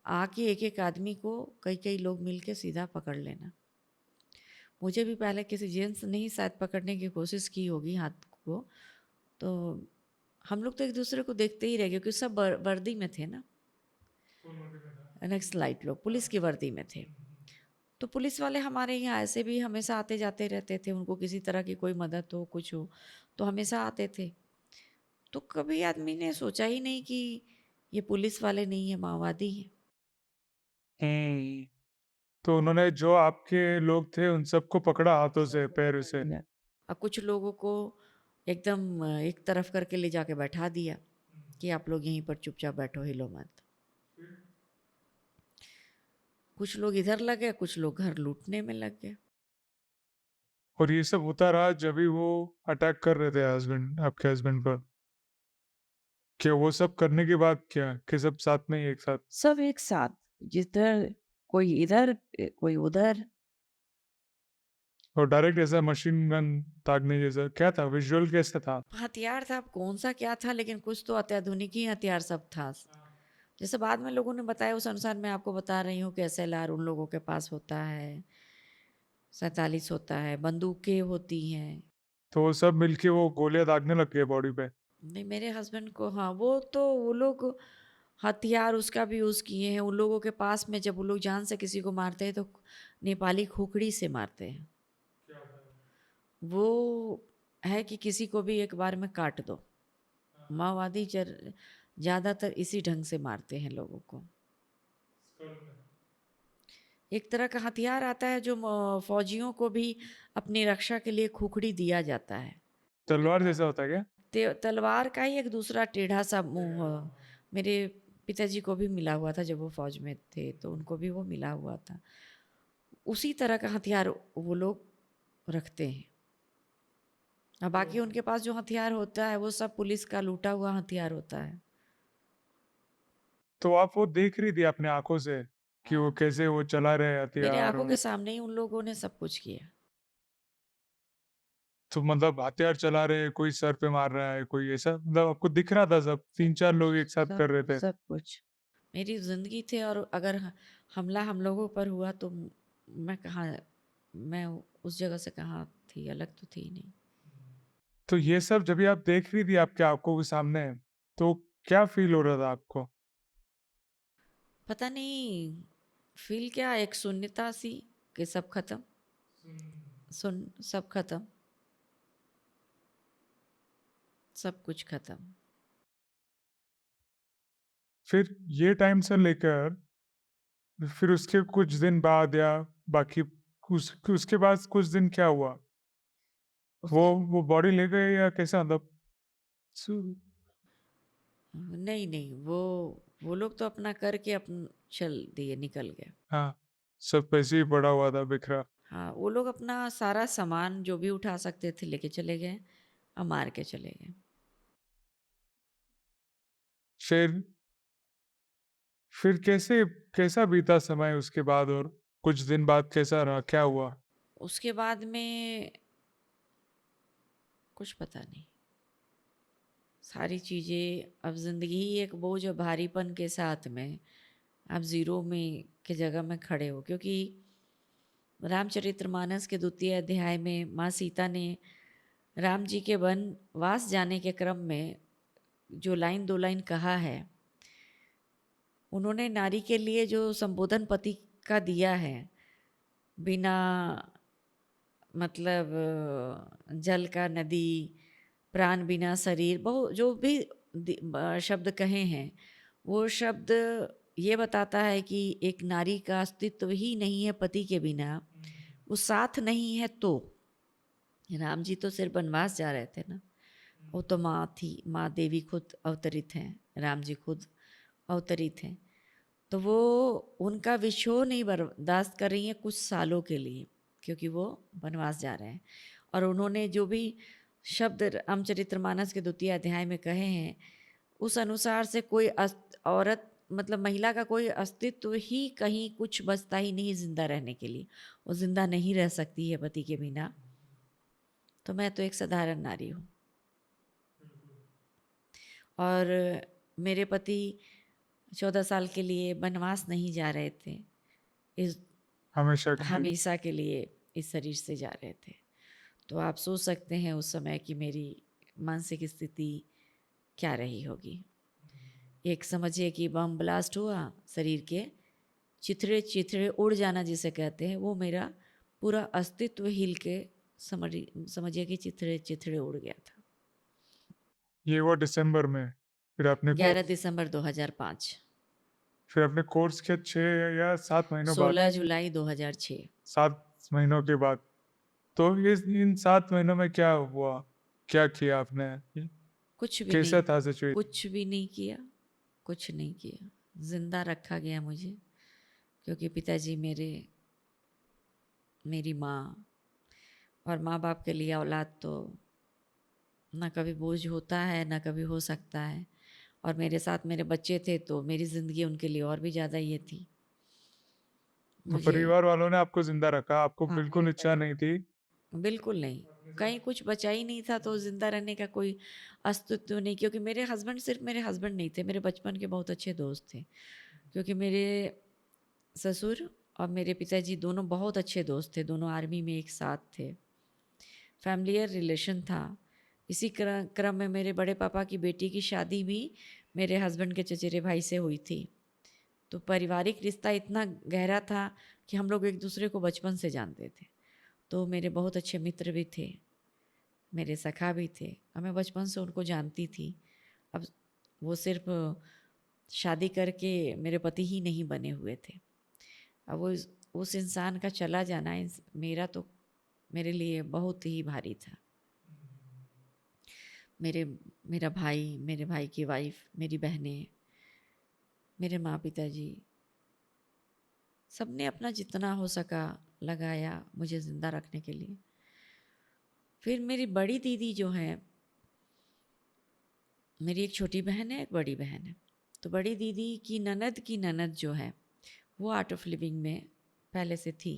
A: आके एक-एक आदमी को कई-कई लोग मिलके सीधा पकड़ लेना। मुझे भी पहले किसी जेंट्स ने ही शायद पकड़ने की कोशिश की होगी हाथ को, तो हम लोग तो एक-दूसरे को देखते ही रह गए क्योंकि सब वर्दी में थे ना। नक्सलाइट लोग पुलिस की वर्दी में थे। तो पुलिस वाले हमारे यहाँ ऐसे भी हमेशा आते जाते रहते थे, उनको किसी तरह की कोई मदद हो कुछ हो तो हमेशा आते थे। तो कभी आदमी ने सोचा ही नहीं कि ये पुलिस वाले नहीं है, माओवादी है।
B: हम्म। तो उन्होंने जो आपके लोग थे उन सबको पकड़ा हाथों से पैरों से।
C: या
A: और कुछ लोगों को एकदम एक तरफ करके ले जाके बैठा दिया कि आप लोग यहीं पर चुपचाप बैठो, हिलो मत। कुछ लोग इधर लगे, कुछ लोग घर लूटने में लग गए।
B: और ये सब होता रहा जब भी वो अटैक कर रहे थे हस्बैंड आपके हस्बैंड पर। क्या वो सब करने के बाद क्या कि सब साथ में ही एक साथ?
C: सब एक साथ, जिधर कोई इधर कोई उधर।
B: और डायरेक्ट ऐसा मशीन गन ताकने जैसा क्या था? विजुअल कैसा था?
A: हथियार था, अब कौन सा क्या था, लेकिन कुछ तो अत्याधुनिक ही हथियार सब था। जैसे बाद में लोगों ने बताया उस अनुसार मैं आपको बता रही हूँ कि SLR उन लोगों के पास होता है, 47 होता है, बंदूकें होती हैं।
B: तो वो सब मिलके वो गोलियां दागने लग गए बॉडी पे।
A: नहीं, मेरे हस्बैंड को, हाँ, वो लोग हथियार उसका भी यूज़ किए हैं। उन लोगों के पास में जब वो लोग जान से किसी को मारते हैं तो नेपाली खोखड़ी से मारते हैं। वो है कि किसी को भी एक बार में काट दो। माओवादी ज़्यादातर इसी ढंग से मारते हैं लोगों को। एक तरह का हथियार आता है जो फौजियों को भी अपनी रक्षा के लिए खुखड़ी दिया जाता है।
B: तलवार जैसा होता है क्या?
A: तलवार का ही एक दूसरा टेढ़ा सा मुंह मेरे पिताजी को भी मिला हुआ था जब वो फौज में थे, तो उनको भी वो मिला हुआ था। उसी तरह का हथियार वो लोग रखते हैं। और बाकी उनके पास जो हथियार होता है वो सब पुलिस का लूटा हुआ हथियार होता है।
B: तो आप वो देख रही थी अपने आंखों से कि वो कैसे वो चला रहे
A: मेरे
B: हथियार
A: आंखों
B: और
A: के सामने ही उन लोगों ने सब कुछ किया।
B: तो मतलब हथियार चला रहे हैं, कोई सर पे मार रहा है, कोई ऐसा मतलब आपको दिख रहा था सब 3-4 लोग एक साथ
C: सब
B: कर रहे थे।
C: सब कुछ।
A: मेरी ज़िंदगी थे और अगर हमला हम लोगों पर हुआ तो मैं कहाँ, मैं उस जगह से कहाँ थी, अलग तो थी नहीं।
B: तो ये सब जब भी आप देख रही थी आपके आंखों के सामने, तो क्या फील हो रहा था आपको?
A: पता नहीं फील क्या, एक शून्यता सी कि सब खत्म, सुन सब खत्म, सब कुछ खत्म।
B: फिर ये टाइम से लेकर फिर उसके कुछ दिन बाद या बाकी उसके बाद कुछ दिन क्या हुआ? वो
A: उसके
B: वो बॉडी ले गए या कैसा मतलब?
A: नहीं नहीं, वो लोग तो अपना करके अपन चल दिए, निकल गए।
B: हाँ, सब पैसे ही पड़ा हुआ था बिखरा।
A: हाँ, वो लोग अपना सारा सामान जो भी उठा सकते थे लेके चले गए और मार के चले गए।
B: फिर फिर कैसा बीता समय उसके बाद और कुछ दिन बाद कैसा रहा? क्या हुआ?
A: उसके बाद में कुछ पता नहीं। सारी चीज़ें अब ज़िंदगी ही एक बोझ और भारीपन के साथ में आप ज़ीरो में के जगह में खड़े हो, क्योंकि रामचरितमानस के 2 अध्याय में माँ सीता ने राम जी के वनवास जाने के क्रम में जो लाइन 2 लाइन कहा है, उन्होंने नारी के लिए जो संबोधन पति का दिया है, बिना मतलब जल का नदी, प्राण बिना शरीर, बहु जो भी शब्द कहे हैं, वो शब्द ये बताता है कि एक नारी का अस्तित्व ही नहीं है पति के बिना, वो साथ नहीं है। तो राम जी तो सिर्फ वनवास जा रहे थे ना, वो तो माँ थी, माँ देवी खुद अवतरित हैं, राम जी खुद अवतरित हैं। तो वो उनका विछोह नहीं बर्दाश्त कर रही हैं कुछ सालों के लिए, क्योंकि वो वनवास जा रहे हैं। और उन्होंने जो भी शब्द रामचरितमानस के 2 अध्याय में कहे हैं, उस अनुसार से कोई औरत मतलब महिला का कोई अस्तित्व ही कहीं कुछ बचता ही नहीं ज़िंदा रहने के लिए। वो ज़िंदा नहीं रह सकती है पति के बिना। तो मैं तो एक साधारण नारी हूँ। और मेरे पति 14 साल के लिए वनवास नहीं जा रहे थे। इस
B: हमेशा के लिए।
A: हमेशा के लिए इस शरीर से जा रहे थे। तो आप सोच सकते हैं उस समय की मेरी मानसिक स्थिति क्या रही होगी। एक समझिए कि बम ब्लास्ट हुआ, शरीर के चिथड़े चिथड़े उड़ जाना जिसे कहते हैं, वो मेरा पूरा अस्तित्व हिल के समझिए कि चिथड़े चिथड़े उड़ गया था।
B: ये हुआ दिसंबर में। फिर आपने
A: 11 दिसंबर 2005,
B: फिर आपने कोर्स किया 6 या 7 महीनों बाद।
A: 16 जुलाई 2006।
B: 7 महीनों के बाद। तो ये इन 7 महीनों में क्या हुआ? क्या किया आपने?
A: कुछ भी
B: कैसा
A: नहीं,
B: था सिचुएशन?
A: कुछ भी नहीं किया, कुछ नहीं किया। जिंदा रखा गया मुझे, क्योंकि पिताजी मेरी माँ, और माँ बाप के लिए औलाद तो ना कभी बोझ होता है ना कभी हो सकता है। और मेरे साथ मेरे बच्चे थे तो मेरी ज़िंदगी उनके लिए और भी ज़्यादा ये थी।
B: तो
A: मुझे
B: परिवार वालों ने आपको जिंदा रखा, आपको
A: हाँ,
B: बिल्कुल इच्छा नहीं थी।
A: बिल्कुल नहीं, कहीं कुछ बचा ही नहीं था तो ज़िंदा रहने का कोई अस्तित्व नहीं। क्योंकि मेरे हस्बैंड सिर्फ मेरे हस्बैंड नहीं थे, मेरे बचपन के बहुत अच्छे दोस्त थे। क्योंकि मेरे ससुर और मेरे पिताजी दोनों बहुत अच्छे दोस्त थे, दोनों आर्मी में एक साथ थे, फैमिलियर रिलेशन था। इसी क्रम में मेरे बड़े पापा की बेटी की शादी भी मेरे हस्बैंड के चचेरे भाई से हुई थी। तो पारिवारिक रिश्ता इतना गहरा था कि हम लोग एक दूसरे को बचपन से जानते थे। तो मेरे बहुत अच्छे मित्र भी थे, मेरे सखा भी थे, और मैं बचपन से उनको जानती थी। अब वो सिर्फ शादी करके मेरे पति ही नहीं बने हुए थे। अब उस इंसान का चला जाना मेरा मेरे लिए बहुत ही भारी था। मेरा भाई, मेरे भाई की वाइफ, मेरी बहनें, मेरे माँ पिताजी, सबने अपना जितना हो सका लगाया मुझे ज़िंदा रखने के लिए। फिर मेरी बड़ी दीदी जो है, मेरी एक छोटी बहन है, एक बड़ी बहन है। तो बड़ी दीदी की ननद जो है, वो आर्ट ऑफ लिविंग में पहले से थी।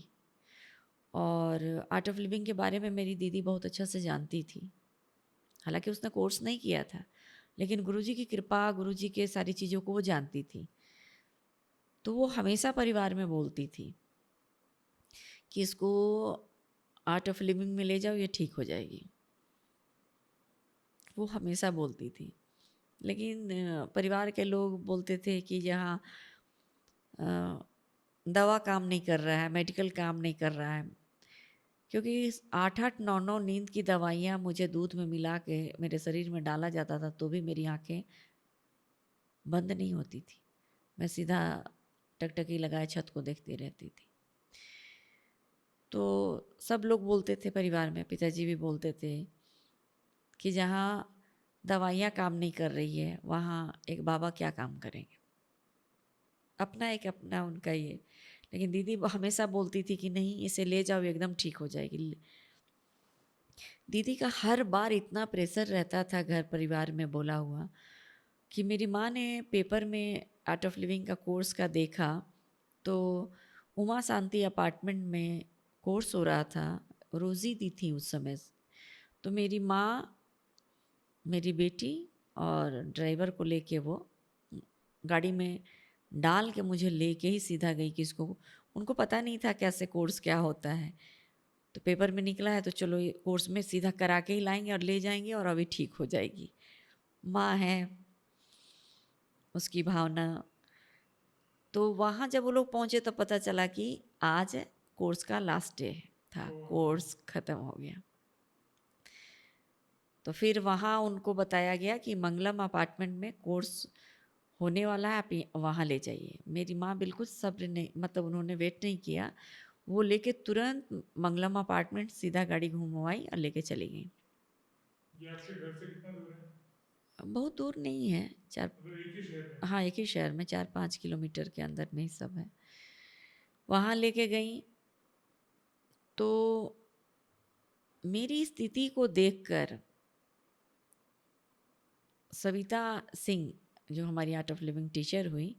A: और आर्ट ऑफ लिविंग के बारे में मेरी दीदी बहुत अच्छा से जानती थी। हालांकि उसने कोर्स नहीं किया था, लेकिन गुरुजी की कृपा, गुरुजी के सारी चीज़ों को वो जानती थी। तो वो हमेशा परिवार में बोलती थी कि इसको आर्ट ऑफ लिविंग में ले जाओ, ये ठीक हो जाएगी। वो हमेशा बोलती थी। लेकिन परिवार के लोग बोलते थे कि यहाँ दवा काम नहीं कर रहा है, मेडिकल काम नहीं कर रहा है। क्योंकि 8-8 9-9 नींद की दवाइयाँ मुझे दूध में मिला के मेरे शरीर में डाला जाता था, तो भी मेरी आंखें बंद नहीं होती थी। मैं सीधा टकटकी लगाए छत को देखती रहती थी। तो सब लोग बोलते थे परिवार में, पिताजी भी बोलते थे कि जहाँ दवाइयाँ काम नहीं कर रही है, वहाँ एक बाबा क्या काम करेंगे। अपना उनका ये। लेकिन दीदी हमेशा बोलती थी कि नहीं, इसे ले जाओ, एकदम ठीक हो जाएगी। दीदी का हर बार इतना प्रेशर रहता था घर परिवार में बोला हुआ, कि मेरी माँ ने पेपर में आर्ट ऑफ लिविंग का कोर्स का देखा, तो उमा शांति अपार्टमेंट में कोर्स हो रहा था, रोज़ी दी थी उस समय। तो मेरी माँ, मेरी बेटी और ड्राइवर को लेके वो गाड़ी में डाल के मुझे लेके ही सीधा गई कि इसको, उनको पता नहीं था कैसे कोर्स क्या होता है। तो पेपर में निकला है तो चलो ये कोर्स में सीधा करा के ही लाएंगे और ले जाएंगे और अभी ठीक हो जाएगी। माँ है, उसकी भावना। तो वहाँ जब वो लोग पहुँचे तो पता चला कि आज कोर्स का लास्ट डे था, कोर्स ख़त्म हो गया। तो फिर वहाँ उनको बताया गया कि मंगलम अपार्टमेंट में कोर्स होने वाला है, आप वहाँ ले जाइए। मेरी माँ बिल्कुल सब्र नहीं, मतलब उन्होंने वेट नहीं किया, वो लेके तुरंत मंगलम अपार्टमेंट सीधा गाड़ी घुमवाई और लेके चली गई।
B: ये आपके घर से कितना दूर है?
A: बहुत दूर नहीं है,
B: मतलब एक ही शहर में?
A: हाँ, एक ही शहर में 4-5 किलोमीटर के अंदर में ही सब है। वहाँ लेके गई तो मेरी स्थिति को देखकर सविता सिंह, जो हमारी आर्ट ऑफ लिविंग टीचर हुई,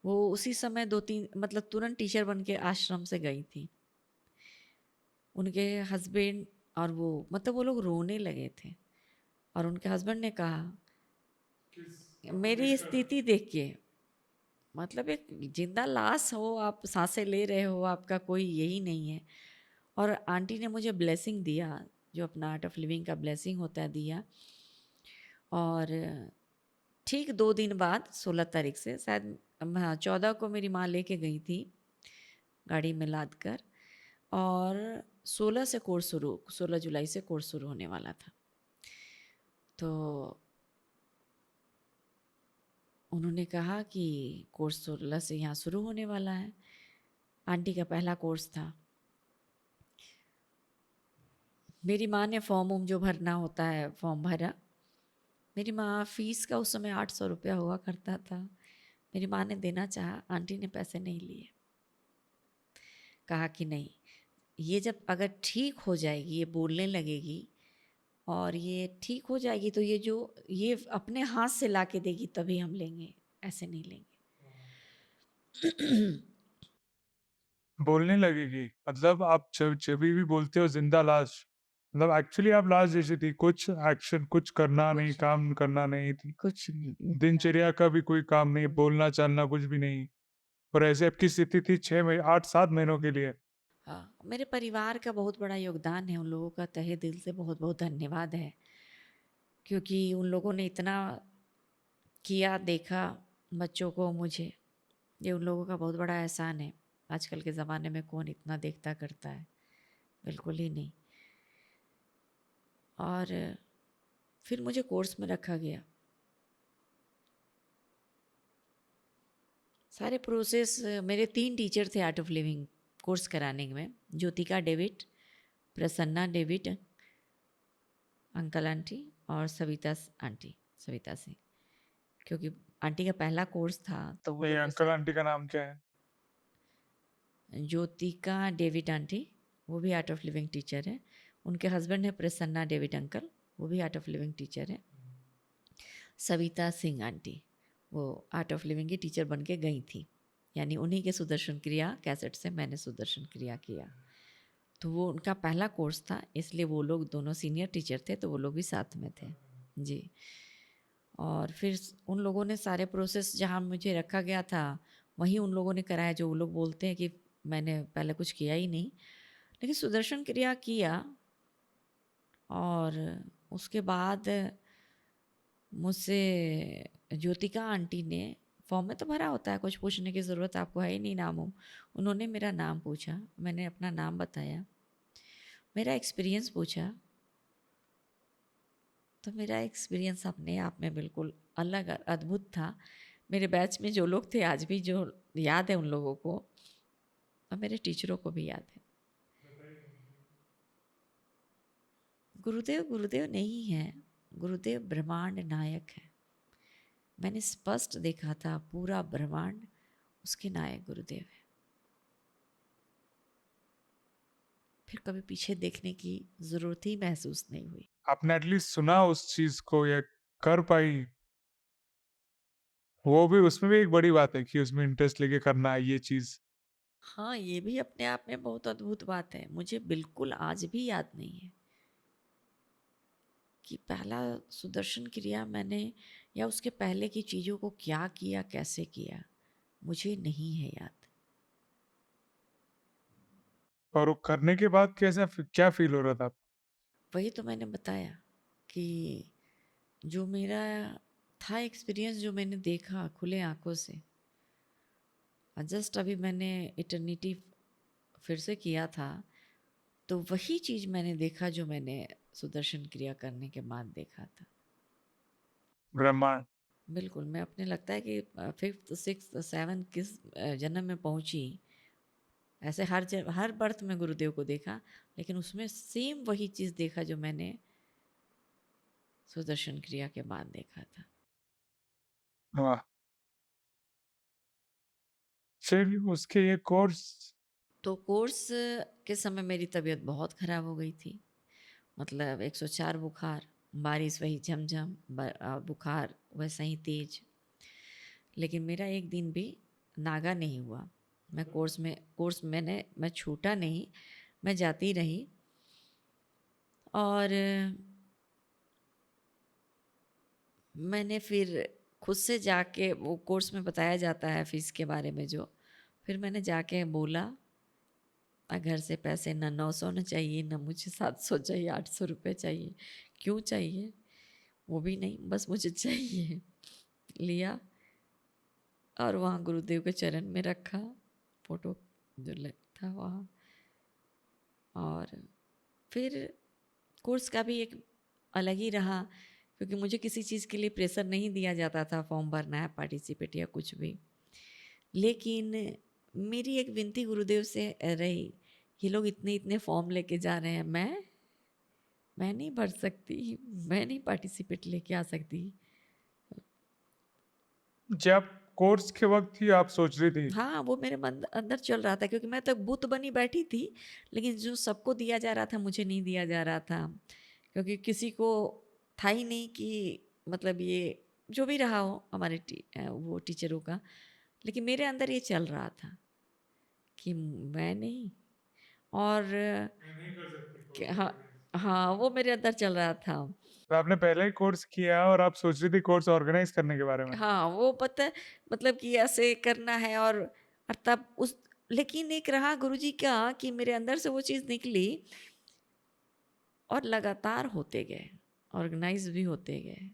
A: वो उसी समय 2-3 मतलब तुरंत टीचर बन के आश्रम से गई थी। उनके हस्बैंड और वो मतलब वो लोग रोने लगे थे और उनके हस्बैंड ने कहा मेरी स्थिति देख के, मतलब एक जिंदा लाश हो, आप सांसें ले रहे हो, आपका कोई यही नहीं है। और आंटी ने मुझे ब्लेसिंग दिया, जो अपना आर्ट ऑफ लिविंग का ब्लेसिंग होता है, दिया। और ठीक 2 दिन बाद 16 तारीख से शायद, हाँ 14 को मेरी माँ लेके गई थी गाड़ी में लाद कर, और 16 जुलाई से कोर्स शुरू होने वाला था। तो उन्होंने कहा कि कोर्स 16 से यहाँ शुरू होने वाला है। आंटी का पहला कोर्स था। मेरी माँ ने फॉर्म वॉर्म जो भरना होता है फॉर्म भरा। मेरी माँ, फीस का उस समय 800 रुपया हुआ करता था। मेरी माँ ने देना चाहा, आंटी ने पैसे नहीं लिए। कहा कि नहीं, ये जब अगर ठीक हो जाएगी, ये बोलने लगेगी और ये ठीक हो जाएगी, तो ये अपने हाथ से ला के देगी तभी हम लेंगे, ऐसे नहीं लेंगे।
B: बोलने लगेगी मतलब आप जब जब भी बोलते हो जिंदा लाश, मतलब एक्चुअली आप लाश जैसी थी, कुछ एक्शन, कुछ करना नहीं, काम करना नहीं,
C: कुछ नहीं।
B: दिनचर्या का भी कोई काम नहीं, बोलना चालना कुछ भी नहीं, और ऐसे आपकी स्थिति थी 6 महीने 8-7 महीनों के लिए।
A: हाँ, मेरे परिवार का बहुत बड़ा योगदान है, उन लोगों का तहे दिल से बहुत बहुत धन्यवाद है, क्योंकि उन लोगों ने इतना किया, देखा बच्चों को, मुझे, ये उन लोगों का बहुत बड़ा एहसान है। आजकल के ज़माने में कौन इतना देखता करता है, बिल्कुल ही नहीं। और फिर मुझे कोर्स में रखा गया। सारे प्रोसेस, मेरे 3 टीचर थे आर्ट ऑफ लिविंग कोर्स कराने में, Jyotika David, Prasanna David uncle aunty, और आंटी सविता सिंह। क्योंकि आंटी का पहला कोर्स था तो वो
B: ये
A: लोग
B: अंकल आंटी का नाम क्या है?
A: ज्योतिका डेविड आंटी, वो भी आर्ट ऑफ लिविंग टीचर है। उनके हस्बैंड है प्रसन्ना डेविड अंकल, वो भी आर्ट ऑफ लिविंग टीचर है। सविता सिंह आंटी, वो आर्ट ऑफ लिविंग की टीचर बन के गई थी, यानी उन्हीं के सुदर्शन क्रिया कैसेट से मैंने सुदर्शन क्रिया किया। तो वो उनका पहला कोर्स था, इसलिए वो लोग दोनों सीनियर टीचर थे, तो वो लोग भी साथ में थे जी। और फिर उन लोगों ने सारे प्रोसेस जहाँ मुझे रखा गया था वहीं उन लोगों ने कराया, जो वो लोग बोलते हैं कि मैंने पहले कुछ किया ही नहीं, लेकिन सुदर्शन क्रिया किया। और उसके बाद मुझसे ज्योतिका आंटी ने, फॉर्म में तो भरा होता है, कुछ पूछने की ज़रूरत आपको है ही नहीं, नाम वाम। उन्होंने मेरा नाम पूछा, मैंने अपना नाम बताया, मेरा एक्सपीरियंस पूछा। तो मेरा एक्सपीरियंस अपने आप में बिल्कुल अलग अद्भुत था। मेरे बैच में जो लोग थे आज भी जो याद है उन लोगों को, और मेरे टीचरों को भी याद है। गुरुदेव गुरुदेव नहीं है, गुरुदेव ब्रह्मांड नायक है। मैंने स्पष्ट देखा था, पूरा ब्रह्मांड उसके नायक गुरुदेव है। फिर कभी पीछे देखने की जरूरत ही महसूस नहीं हुई।
B: आपने एटलीस्ट सुना उस चीज को या कर पाई, वो भी, उसमें भी एक बड़ी बात है कि उसमें इंटरेस्ट लेके करना है ये चीज।
A: हाँ, ये भी अपने आप में बहुत अद्भुत बात है। मुझे बिल्कुल आज भी याद नहीं है कि पहला सुदर्शन क्रिया मैंने, या उसके पहले की चीज़ों को क्या किया, कैसे किया, मुझे नहीं है याद।
B: और वो करने के बाद कैसा क्या फील हो रहा था?
A: वही तो मैंने बताया कि जो मेरा था एक्सपीरियंस, जो मैंने देखा खुले आंखों से, जस्ट अभी मैंने इटर्निटी फिर से किया था, तो वही चीज़ मैंने देखा जो मैंने सुदर्शन क्रिया करने के बाद देखा था।
B: ब्रह्मांड।
A: बिल्कुल, मैं अपने लगता है कि 5th 6th 7th किस जन्म में पहुंची, ऐसे हर बर्थ में गुरुदेव को देखा, लेकिन उसमें सेम वही चीज़ देखा जो मैंने सुदर्शन क्रिया के बाद देखा था।
B: वाह। फिर उसके ये कोर्स।
A: तो कोर्स के समय मेरी तबीयत बहुत ख़राब हो गई थी, मतलब 104 बुखार, बारिश वही झमझम, बुखार वैसा ही तेज। लेकिन मेरा एक दिन भी नागा नहीं हुआ। मैं छूटा नहीं, मैं जाती रही। और मैंने फिर खुद से जाके, वो कोर्स में बताया जाता है फ़ीस के बारे में जो, फिर मैंने जाके बोला, घर से पैसे न 900 न चाहिए, न मुझे 700 चाहिए, 800 रुपये चाहिए। क्यों चाहिए वो भी नहीं, बस मुझे चाहिए। लिया और वहाँ गुरुदेव के चरण में रखा, फोटो जो था वहाँ। और फिर कोर्स का भी एक अलग ही रहा, क्योंकि मुझे किसी चीज़ के लिए प्रेशर नहीं दिया जाता था, फॉर्म भरना है, पार्टिसिपेट या कुछ भी। लेकिन मेरी एक विनती गुरुदेव से रही, ये लोग इतने इतने फॉर्म लेके जा रहे हैं, मैं नहीं भर सकती, मैं नहीं पार्टिसिपेट लेके आ सकती।
B: जब कोर्स के वक्त ही आप सोच रही थी?
A: हाँ, वो मेरे मन अंदर चल रहा था, क्योंकि मैं तो बुत बनी बैठी थी, लेकिन जो सबको दिया जा रहा था मुझे नहीं दिया जा रहा था, क्योंकि किसी को था ही नहीं कि मतलब ये जो भी रहा हो हमारे वो टीचरों का। लेकिन मेरे अंदर ये चल रहा था कि मैं नहीं, और
B: मैं नहीं कर सकती कोर्स
A: हाँ,
B: ऑर्गेनाइज।
A: हाँ, वो मेरे अंदर चल रहा था।
B: तो आपने पहले ही कोर्स किया और आप सोच रही थी कोर्स ऑर्गेनाइज करने के बारे में?
A: हाँ, वो पता है, मतलब कि ऐसे करना है। और तब उस, लेकिन एक रहा गुरुजी का कि मेरे अंदर से वो चीज़ निकली और लगातार होते गए, ऑर्गेनाइज भी होते गए,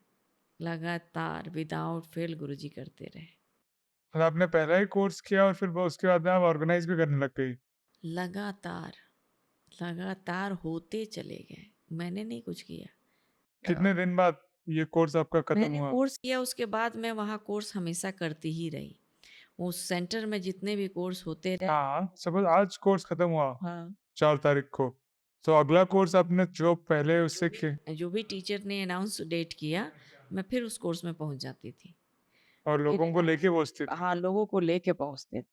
A: लगातार विदाउट फेल गुरुजी करते रहे।
B: मतलब आपने पहला ही कोर्स किया और फिर उसके बाद में आप ऑर्गेनाइज भी करने लग गई?
A: लगातार, लगातार होते चले गए, मैंने नहीं कुछ किया।
B: कितने दिन बाद ये कोर्स आपका खत्म
A: मैंने
B: हुआ?
A: कोर्स किया, उसके बाद मैं वहाँ कोर्स हमेशा करती ही रही। उस सेंटर में जितने भी कोर्स होते रहे।
B: हाँ, सपोज आज कोर्स खत्म हुआ
C: हाँ
B: 4 तारीख को, तो अगला कोर्स आपने जो पहले उससे
A: जो भी टीचर ने अनाउंस डेट किया, मैं फिर उस कोर्स में पहुंच जाती थी।
B: और लोगों को लेके पहुंचती थी?
C: हाँ, लोगों को लेके पहुँचते थे।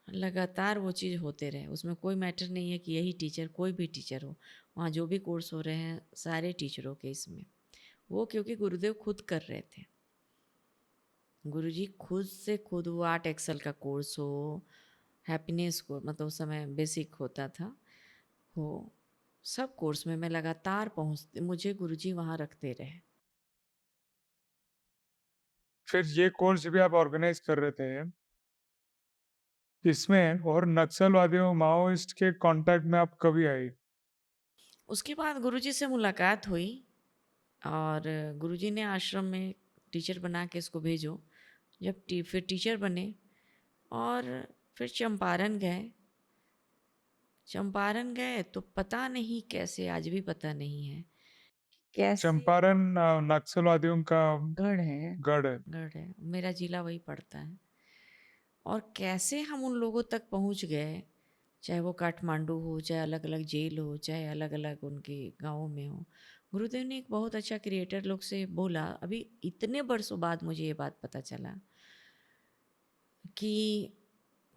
A: लगातार वो चीज़ होते रहे, उसमें कोई मैटर नहीं है कि यही टीचर, कोई भी टीचर हो, वहाँ जो भी कोर्स हो रहे हैं सारे टीचरों के इसमें, वो क्योंकि गुरुदेव खुद कर रहे थे। गुरुजी खुद से खुद, वो आर्ट एक्सेल का कोर्स हो, हैप्पीनेस को, मतलब उस समय बेसिक होता था, हो, सब कोर्स में मैं लगातार पहुँचती, मुझे गुरुजी वहाँ रखते रहे।
B: फिर ये कोर्स भी आप ऑर्गेनाइज कर रहे थे, इसमें और नक्सलवादियों माओइस्ट के कांटेक्ट में आप कभी आई?
A: उसके बाद गुरुजी से मुलाकात हुई, और गुरुजी ने आश्रम में टीचर बना के इसको भेजो। जब फिर टीचर बने, और फिर चंपारण गए। चंपारण गए तो पता नहीं कैसे, आज भी पता नहीं है कैसे।
B: चंपारण नक्सलवादियों का
C: गढ़ है।
B: गढ़ है।
A: गढ़ है, मेरा जिला वही पड़ता है। और कैसे हम उन लोगों तक पहुंच गए, चाहे वो काठमांडू हो, चाहे अलग अलग जेल हो, चाहे अलग अलग उनके गाँव में हो। गुरुदेव ने एक बहुत अच्छा क्रिएटर लोग से बोला, अभी इतने बरसों बाद मुझे ये बात पता चला कि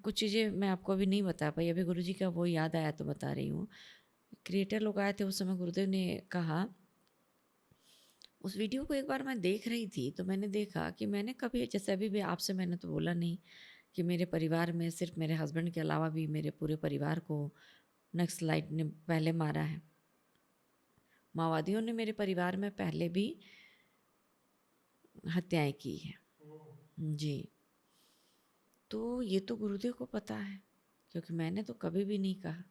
A: कुछ चीज़ें मैं आपको अभी नहीं बता पाई, अभी गुरुजी का वो याद आया तो बता रही हूँ। क्रिएटर लोग आए थे उस समय, गुरुदेव ने कहा, उस वीडियो को एक बार मैं देख रही थी तो मैंने देखा कि मैंने कभी, जैसे अभी भी आपसे मैंने तो बोला नहीं कि मेरे परिवार में सिर्फ मेरे हस्बैंड के अलावा भी मेरे पूरे परिवार को नक्सलाइट ने पहले मारा है। माओवादियों ने मेरे परिवार में पहले भी हत्याएं की है जी। तो ये तो गुरुदेव को पता है, क्योंकि मैंने तो कभी भी नहीं कहा।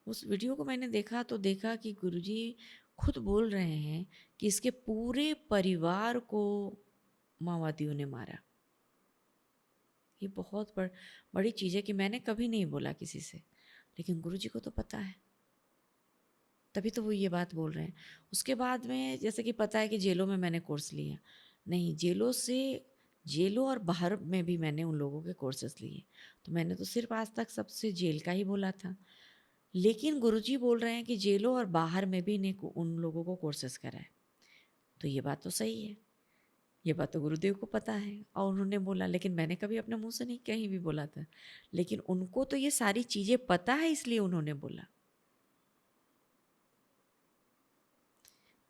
A: उस वीडियो को मैंने देखा तो देखा कि गुरुजी खुद बोल रहे हैं कि इसके पूरे परिवार को माओवादियों ने मारा। ये बहुत बड़ी चीज़ है कि मैंने कभी नहीं बोला किसी से, लेकिन गुरुजी को तो पता है, तभी तो वो ये बात बोल रहे हैं। उसके बाद में जैसे कि पता है कि जेलों में मैंने कोर्स लिया, नहीं, जेलों और बाहर में भी मैंने उन लोगों के कोर्सेस लिए। तो मैंने तो सिर्फ आज तक सबसे जेल का ही बोला था, लेकिन गुरुजी बोल रहे हैं कि जेलों और बाहर में भी ने उन लोगों को कोर्सेस कराए। तो ये बात तो सही है, ये बात तो गुरुदेव को पता है और उन्होंने बोला, लेकिन मैंने कभी अपने मुंह से नहीं कहीं भी बोला था। लेकिन उनको तो ये सारी चीज़ें पता है, इसलिए उन्होंने बोला।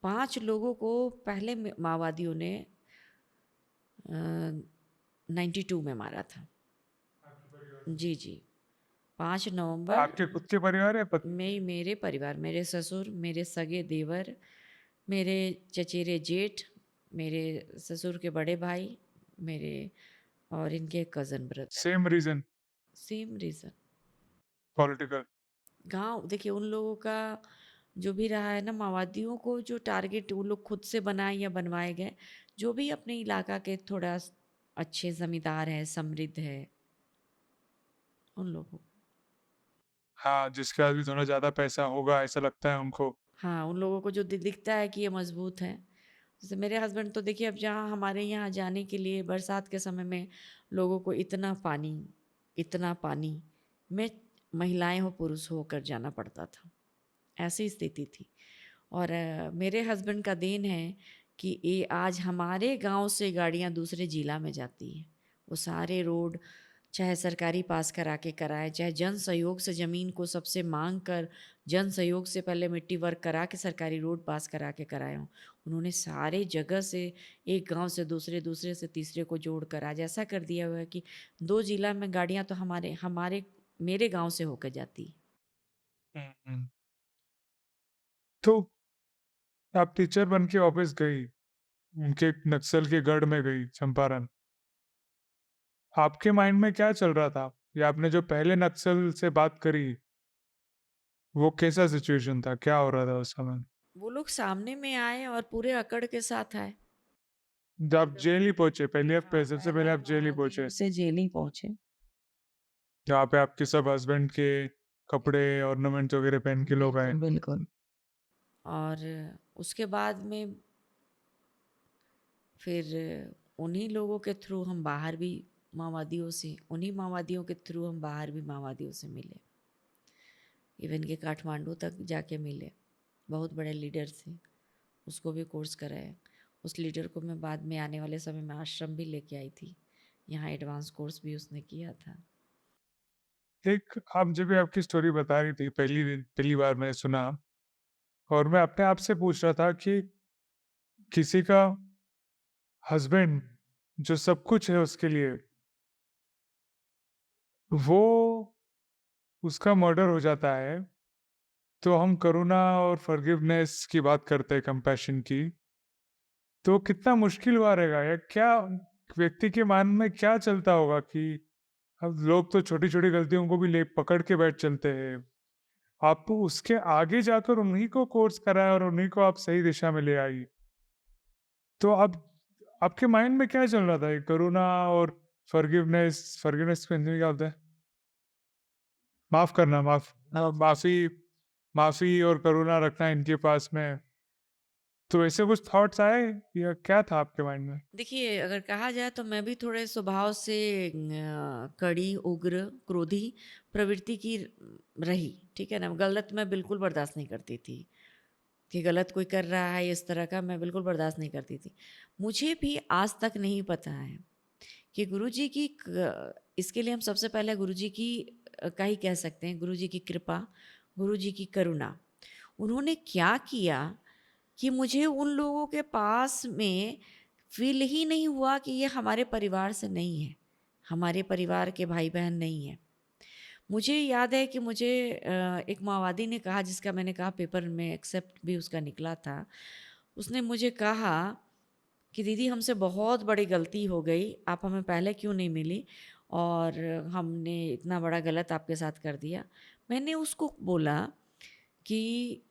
A: 5 लोगों को पहले माओवादियों ने 92 में मारा था। जी जी 5 नवंबर।
B: आपके खुद के परिवार है
A: मेरे परिवार, मेरे ससुर, मेरे सगे देवर, मेरे चचेरे जेठ, मेरे ससुर के बड़े भाई, मेरे और इनके cousin brother.
B: Same reason
A: same reason.
B: Political.
A: गाँव देखिए उन लोगों का जो भी रहा है ना, माओवादियों को जो टारगेट वो लोग खुद से बनाए या बनवाए गए, जो भी अपने इलाका के थोड़ा अच्छे ज़मींदार हैं, समृद्ध है, उन लोगों को।
B: हाँ, जिसके पास भी थोड़ा ज़्यादा पैसा होगा ऐसा लगता है उनको।
A: हाँ, उन लोगों को जो दिखता है कि ये मजबूत हैं। जैसे मेरे हस्बैंड तो देखिए अब जहाँ हमारे यहाँ जाने के लिए बरसात के समय में लोगों को इतना पानी में महिलाएं हो पुरुष होकर जाना पड़ता था। ऐसी स्थिति थी। और मेरे हस्बैंड का देन है कि ये आज हमारे गांव से गाड़ियां दूसरे जिला में जाती हैं। वो सारे रोड चाहे सरकारी पास करा के कराएं, चाहे जन सहयोग से ज़मीन को सबसे मांग कर जन सहयोग से पहले मिट्टी वर्क करा के सरकारी रोड पास करा के कराए हों। उन्होंने सारे जगह से एक गांव से दूसरे, दूसरे से तीसरे को जोड़ कर आज ऐसा कर दिया हुआ है कि 2 जिला में गाड़ियां तो हमारे हमारे मेरे गांव से होकर जाती है।
B: हम्म। तो आप टीचर बन के वापस गई, उनके नक्सल के गढ़ में गई चंपारण। आपके माइंड में क्या चल रहा था? या आपने जो पहले नक्सल से बात करी, वो कैसा सिचुएशन था? क्या हो रहा था उस समय?
A: वो लोग सामने में आए और पूरे अकड़ के साथ आए।
B: जब आप जेल ही पहुंचे, पहले आप
A: हाँ,
B: सबसे
A: पहला
B: पहले आप जेल ही
C: दिल्ली
B: पहुंचे,
C: से जेल ही पहुंचे।
B: जहाँ पे आपके सब हस्बैंड के कपड़े ऑर्नामेंट्स वगैरह पहन के लोग आए।
C: बिल्कुल।
A: और उसके बाद में फिर उन्हीं लोगों के थ्रू हम बाहर भी माओवादियों से उन्हीं माओवादियों के थ्रू हम बाहर भी माओवादियों से मिले। इवन के काठमांडू तक जाके मिले। बहुत बड़े लीडर से उसको भी कोर्स कराया। उस लीडर को मैं बाद में आने वाले समय में आश्रम भी लेके आई थी। यहाँ एडवांस कोर्स भी उसने किया था।
B: एक आप जब भी आपकी स्टोरी बता रही थी, पहली बार मैंने सुना, और मैं अपने आप से पूछ रहा था कि किसी का हस्बैंड जो सब कुछ है उसके लिए, वो उसका मर्डर हो जाता है, तो हम करुणा और फॉरगिवनेस की बात करते हैं, कंपैशन की, तो कितना मुश्किल हुआ रहेगा, या क्या व्यक्ति के मन में क्या चलता होगा कि अब लोग तो छोटी छोटी गलतियों को भी ले पकड़ के बैठ चलते हैं, आप तो उसके आगे जाकर उन्हीं को कोर्स कराए और उन्हीं को आप सही दिशा में ले आई। तो अब आपके माइंड में क्या चल रहा था? ये करुणा और फॉरगिवनेस, फॉरगिवनेस को हिंदी में क्या बोलते हैं? माफ करना, माफी, माफी और करुणा रखना इनके पास में। तो ऐसे कुछ थॉट्स आए या क्या था आपके माइंड में?
A: देखिए अगर कहा जाए तो मैं भी थोड़े स्वभाव से कड़ी, उग्र, क्रोधी प्रवृत्ति की रही। ठीक है ना, गलत मैं बिल्कुल बर्दाश्त नहीं करती थी कि गलत कोई कर रहा है इस तरह का, मैं बिल्कुल बर्दाश्त नहीं करती थी। मुझे भी आज तक नहीं पता है कि गुरुजी की इसके लिए हम सबसे पहले गुरुजी की का ही कह सकते हैं, गुरुजी की कृपा, गुरुजी की करुणा। उन्होंने क्या किया कि मुझे उन लोगों के पास में फील ही नहीं हुआ कि ये हमारे परिवार से नहीं है, हमारे परिवार के भाई बहन नहीं है। मुझे याद है कि मुझे एक माओवादी ने कहा, जिसका मैंने कहा पेपर में एक्सेप्ट भी उसका निकला था। उसने मुझे कहा कि दीदी हमसे बहुत बड़ी गलती हो गई, आप हमें पहले क्यों नहीं मिली और हमने इतना बड़ा गलत आपके साथ कर दिया। मैंने उसको बोला कि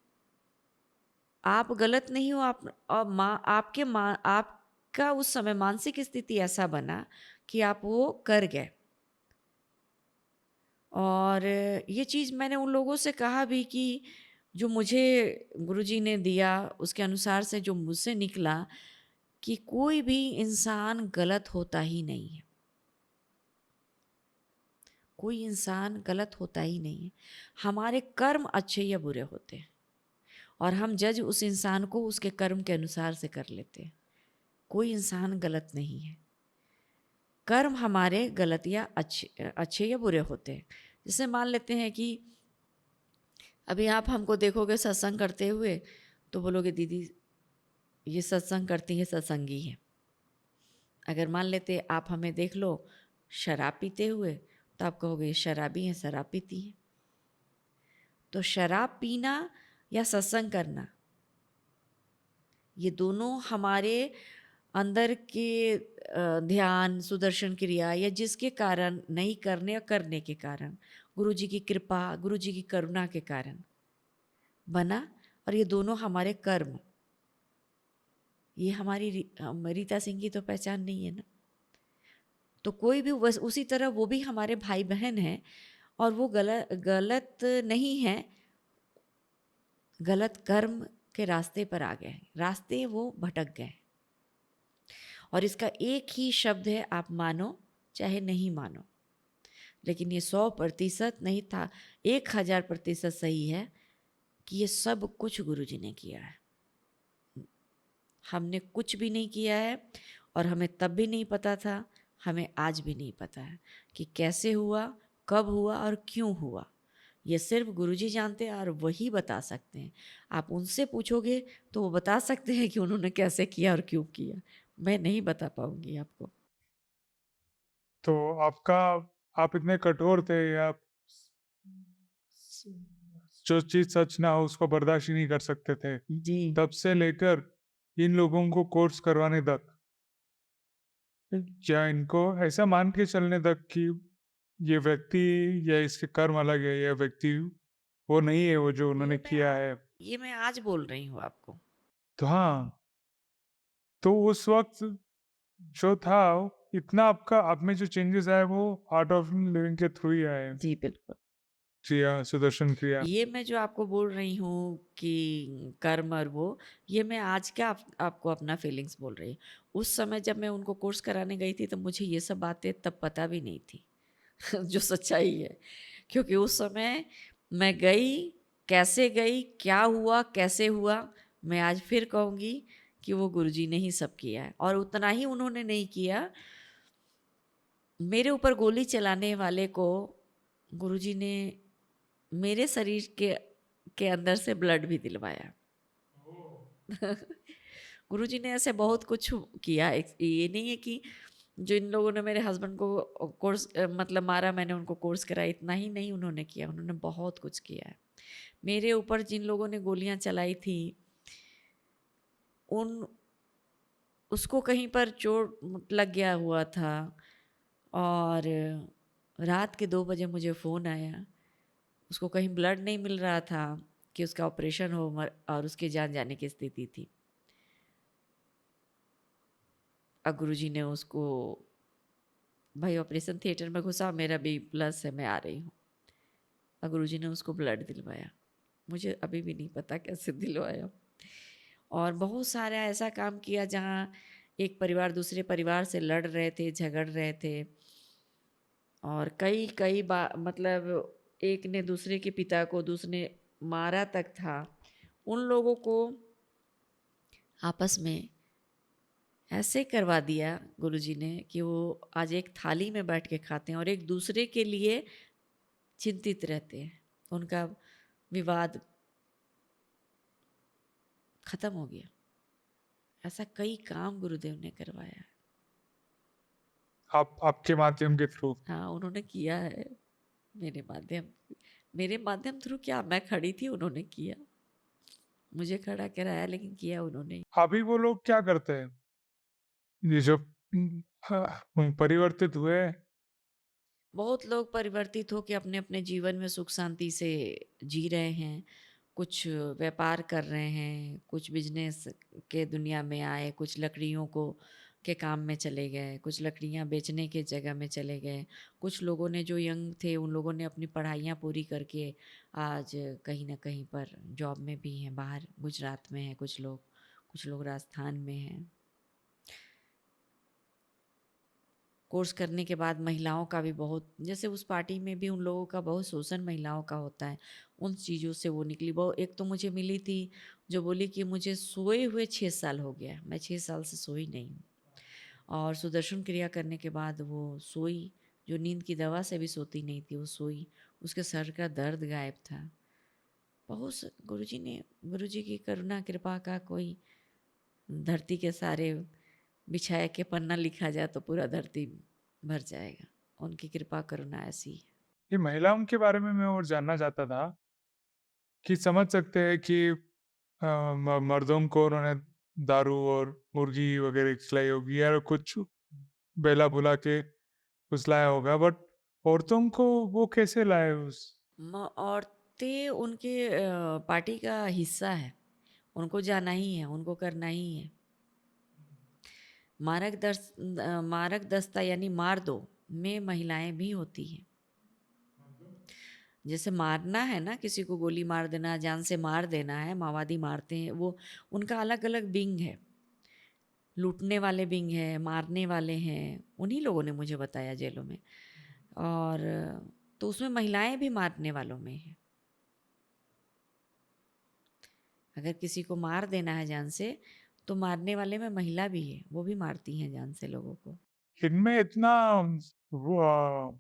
A: आप गलत नहीं हो, आप और आपका उस समय मानसिक स्थिति ऐसा बना कि आप वो कर गए। और ये चीज़ मैंने उन लोगों से कहा भी कि जो मुझे गुरुजी ने दिया उसके अनुसार से जो मुझसे निकला कि कोई भी इंसान गलत होता ही नहीं है। कोई इंसान गलत होता ही नहीं है। हमारे कर्म अच्छे या बुरे होते हैं और हम जज उस इंसान को उसके कर्म के अनुसार से कर लेते हैं। कोई इंसान गलत नहीं है। कर्म हमारे गलत या अच्छे या बुरे होते हैं। जैसे मान लेते हैं कि अभी आप हमको देखोगे सत्संग करते हुए तो बोलोगे दीदी ये सत्संग करती है, सत्संगी है। अगर मान लेते आप हमें देख लो शराब पीते हुए तो आप कहोगे शराबी हैं, शराब पीती हैं। तो शराब पीना या सत्संग करना, ये दोनों हमारे अंदर के ध्यान, सुदर्शन क्रिया या जिसके कारण नहीं करने और करने के कारण, गुरु जी की कृपा, गुरु जी की करुणा के कारण बना। और ये दोनों हमारे कर्म, ये हमारी रीता सिंह की तो पहचान नहीं है ना। तो कोई भी बस उसी तरह वो भी हमारे भाई बहन हैं, और वो गलत गलत नहीं है, गलत कर्म के रास्ते पर आ गए हैं, रास्ते वो भटक गए। और इसका एक ही शब्द है, आप मानो चाहे नहीं मानो, लेकिन ये 100% नहीं था, 1000% सही है कि ये सब कुछ गुरुजी ने किया है। हमने कुछ भी नहीं किया है, और हमें तब भी नहीं पता था, हमें आज भी नहीं पता है कि कैसे हुआ, कब हुआ और क्यों हुआ। ये सिर्फ गुरुजी जानते हैं और वही बता सकते हैं। आप उनसे पूछोगे तो वो बता सकते हैं कि उन्होंने कैसे किया और क्यों किया, मैं नहीं बता पाऊंगी आपको।
B: तो आपका आप इतने कठोर थे, या जो चीज सच ना हो उसको बर्दाश्त ही नहीं कर सकते थे,
C: जी।
B: तब से लेकर इन लोगों को कोर्स करवाने तक, क्या इनको ऐसा मान के चलने तक कि ये व्यक्ति या इसके कर्म अलग है, या व्यक्ति वो नहीं है वो जो उन्होंने किया है।
A: ये मैं आज बोल रही हूँ आपको।
B: तो हाँ, तो उस वक्त जो था, इतना आपका आप में जो चेंजेस आए वो आर्ट ऑफ लिविंग के थ्रू ही आए।
C: जी, बिल्कुल।
B: क्रिया, सुदर्शन क्रिया।
A: ये मैं जो आपको बोल रही हूँ कि कर्म और वो, ये मैं आज का आपको अपना फीलिंग्स बोल रही हूँ। उस समय जब मैं उनको कोर्स कराने गई थी तो मुझे ये सब बातें तब पता भी नहीं थी जो सच्चाई है। क्योंकि उस समय मैं गई, कैसे गई, क्या हुआ, कैसे हुआ, मैं आज फिर कहूँगी कि वो गुरुजी ने ही सब किया है। और उतना ही उन्होंने नहीं किया, मेरे ऊपर गोली चलाने वाले को गुरुजी ने मेरे शरीर के अंदर से ब्लड भी दिलवाया। गुरुजी ने ऐसे बहुत कुछ किया। ये नहीं है कि जो इन लोगों ने मेरे हस्बैंड को कोर्स मतलब मारा, मैंने उनको कोर्स कराया, इतना ही नहीं उन्होंने किया, उन्होंने बहुत कुछ किया है। मेरे ऊपर जिन लोगों ने गोलियां चलाई थी, उन उसको कहीं पर चोट लग गया हुआ था, और रात के 2 बजे मुझे फ़ोन आया, उसको कहीं ब्लड नहीं मिल रहा था कि उसका ऑपरेशन हो, और उसके जान जाने की स्थिति थी। और गुरुजी ने उसको, भाई ऑपरेशन थिएटर में घुसा, मेरा भी प्लस है, मैं आ रही हूँ, और गुरुजी ने उसको ब्लड दिलवाया। मुझे अभी भी नहीं पता कैसे दिलवाया। और बहुत सारा ऐसा काम किया जहाँ एक परिवार दूसरे परिवार से लड़ रहे थे, झगड़ रहे थे, और कई कई बार मतलब एक ने दूसरे के पिता को, दूसरे ने मारा तक था। उन लोगों को आपस में ऐसे करवा दिया गुरुजी ने कि वो आज एक थाली में बैठ के खाते हैं और एक दूसरे के लिए चिंतित रहते हैं। उनका विवाद खत्म हो गया। ऐसा कई काम गुरुदेव ने करवाया है।
B: आप आपके माध्यम के थ्रू।
A: हाँ, उन्होंने किया है मेरे माध्यम थ्रू। क्या मैं खड़ी थी, उन्होंने किया, मुझे खड़ा कराया, लेकिन किया उन्होंने ही।
B: अभी वो लोग क्या करते हैं, ये जो परिवर्तित हुए?
A: बहुत लोग परिवर्तित होकर अपने अपने जीवन में सुख शांति से जी रहे हैं। कुछ व्यापार कर रहे हैं, कुछ बिजनेस के दुनिया में आए, कुछ लकड़ियों को के काम में चले गए, कुछ लकड़ियां बेचने के जगह में चले गए। कुछ लोगों ने जो यंग थे, उन लोगों ने अपनी पढ़ाइयाँ पूरी करके आज कहीं ना कहीं पर जॉब में भी हैं, बाहर गुजरात में हैं कुछ लोग राजस्थान में हैं। कोर्स करने के बाद महिलाओं का भी बहुत, जैसे उस पार्टी में भी उन लोगों का बहुत शोषण महिलाओं का होता है, उन चीज़ों से वो निकली। वो एक तो मुझे मिली थी जो बोली कि मुझे सोए हुए 6 साल हो गया, मैं 6 साल से सोई नहीं हूँ। और सुदर्शन क्रिया करने के बाद वो सोई, जो नींद की दवा से भी सोती नहीं थी, वो सोई, उसके सर का दर्द गायब था। गुरुजी की करुणा कृपा का कोई, धरती के सारे बिछाया के पन्ना लिखा जाए तो पूरा धरती भर जाएगा। उनकी कृपा करुणा ऐसी है।
B: ये महिलाओं के बारे में मैं और जानना चाहता था कि समझ सकते हैं कि मर्दों को उन्होंने दारू और मुर्गी वगैरह खिलाई होगी या कुछ बेला बुला के फुसलाया होगा, बट औरतों को वो कैसे लाए उस
A: औरतें उनके पार्टी का हिस्सा है, उनको जाना ही है, उनको करना ही है। मारक दस्ता यानी मार दो में महिलाएं भी होती हैं। जैसे मारना है ना, किसी को गोली मार देना, जान से मार देना है, माओवादी मारते हैं, वो उनका अलग अलग विंग है। लूटने वाले विंग है, मारने वाले हैं, उन्हीं लोगों ने मुझे बताया जेलों में। और तो उसमें महिलाएं भी मारने वालों में हैं। अगर किसी को मार देना है जान से, तो मारने वाले में महिला भी है, वो भी मारती हैं जान से लोगों को।
B: इनमें इतना वो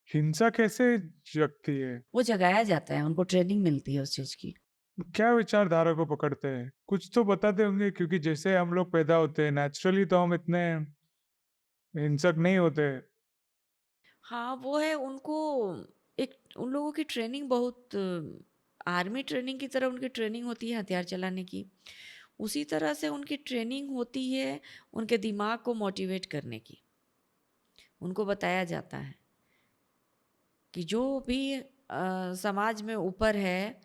B: हिंसा कैसे जगती है?
C: वो जगाया जाता है, उनको ट्रेनिंग मिलती है उस चीज़ की।
B: क्या विचारधारा को पकड़ते हैं? कुछ तो बताते होंगे, क्योंकि जैसे हम लोग पैदा होते हैं नेचुरली तो हम इतने हिंसक नहीं होते।
A: हाँ, वो है उनको एक उन लोगों की ट्रेनिंग बहुत आर्मी ट्रेनिंग की तरह उनकी ट्रेनिंग होती है हथियार चलाने की। उसी तरह से उनकी ट्रेनिंग होती है उनके दिमाग को मोटिवेट करने की। उनको बताया जाता है कि जो भी समाज में ऊपर है,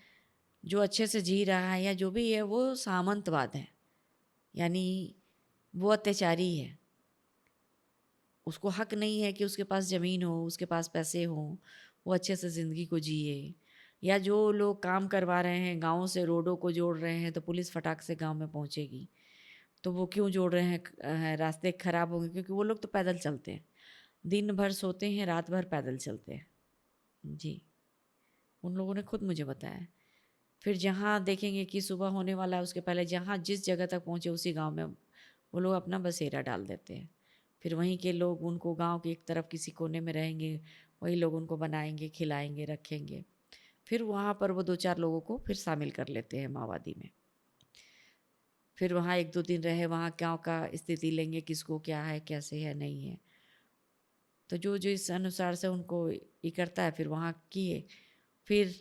A: जो अच्छे से जी रहा है या जो भी है, वो सामंतवाद है, यानी वो अत्याचारी है। उसको हक नहीं है कि उसके पास ज़मीन हो, उसके पास पैसे हों, वो अच्छे से ज़िंदगी को जिए। या जो लोग काम करवा रहे हैं, गाँव से रोडों को जोड़ रहे हैं, तो पुलिस फटाक से गाँव में पहुँचेगी। तो वो क्यों जोड़ रहे हैं? रास्ते खराब होंगे, क्योंकि वो लोग तो पैदल चलते हैं। दिन भर सोते हैं, रात भर पैदल चलते हैं। जी, उन लोगों ने खुद मुझे बताया। फिर जहाँ देखेंगे कि सुबह होने वाला है, उसके पहले जहाँ जिस जगह तक पहुँचे उसी गाँव में वो लोग अपना बसेरा डाल देते हैं। फिर वहीं के लोग उनको गांव के एक तरफ किसी कोने में रहेंगे, वही लोग उनको बनाएंगे, खिलाएंगे, रखेंगे। फिर वहाँ पर वो 2-4 लोगों को फिर शामिल कर लेते हैं माओवादी में। फिर वहाँ 1-2 दिन रहे, वहाँ गाँव का स्थिति लेंगे, किसको क्या है, कैसे है, नहीं है। तो जो जो इस अनुसार से उनको ये करता है, फिर वहाँ किए। फिर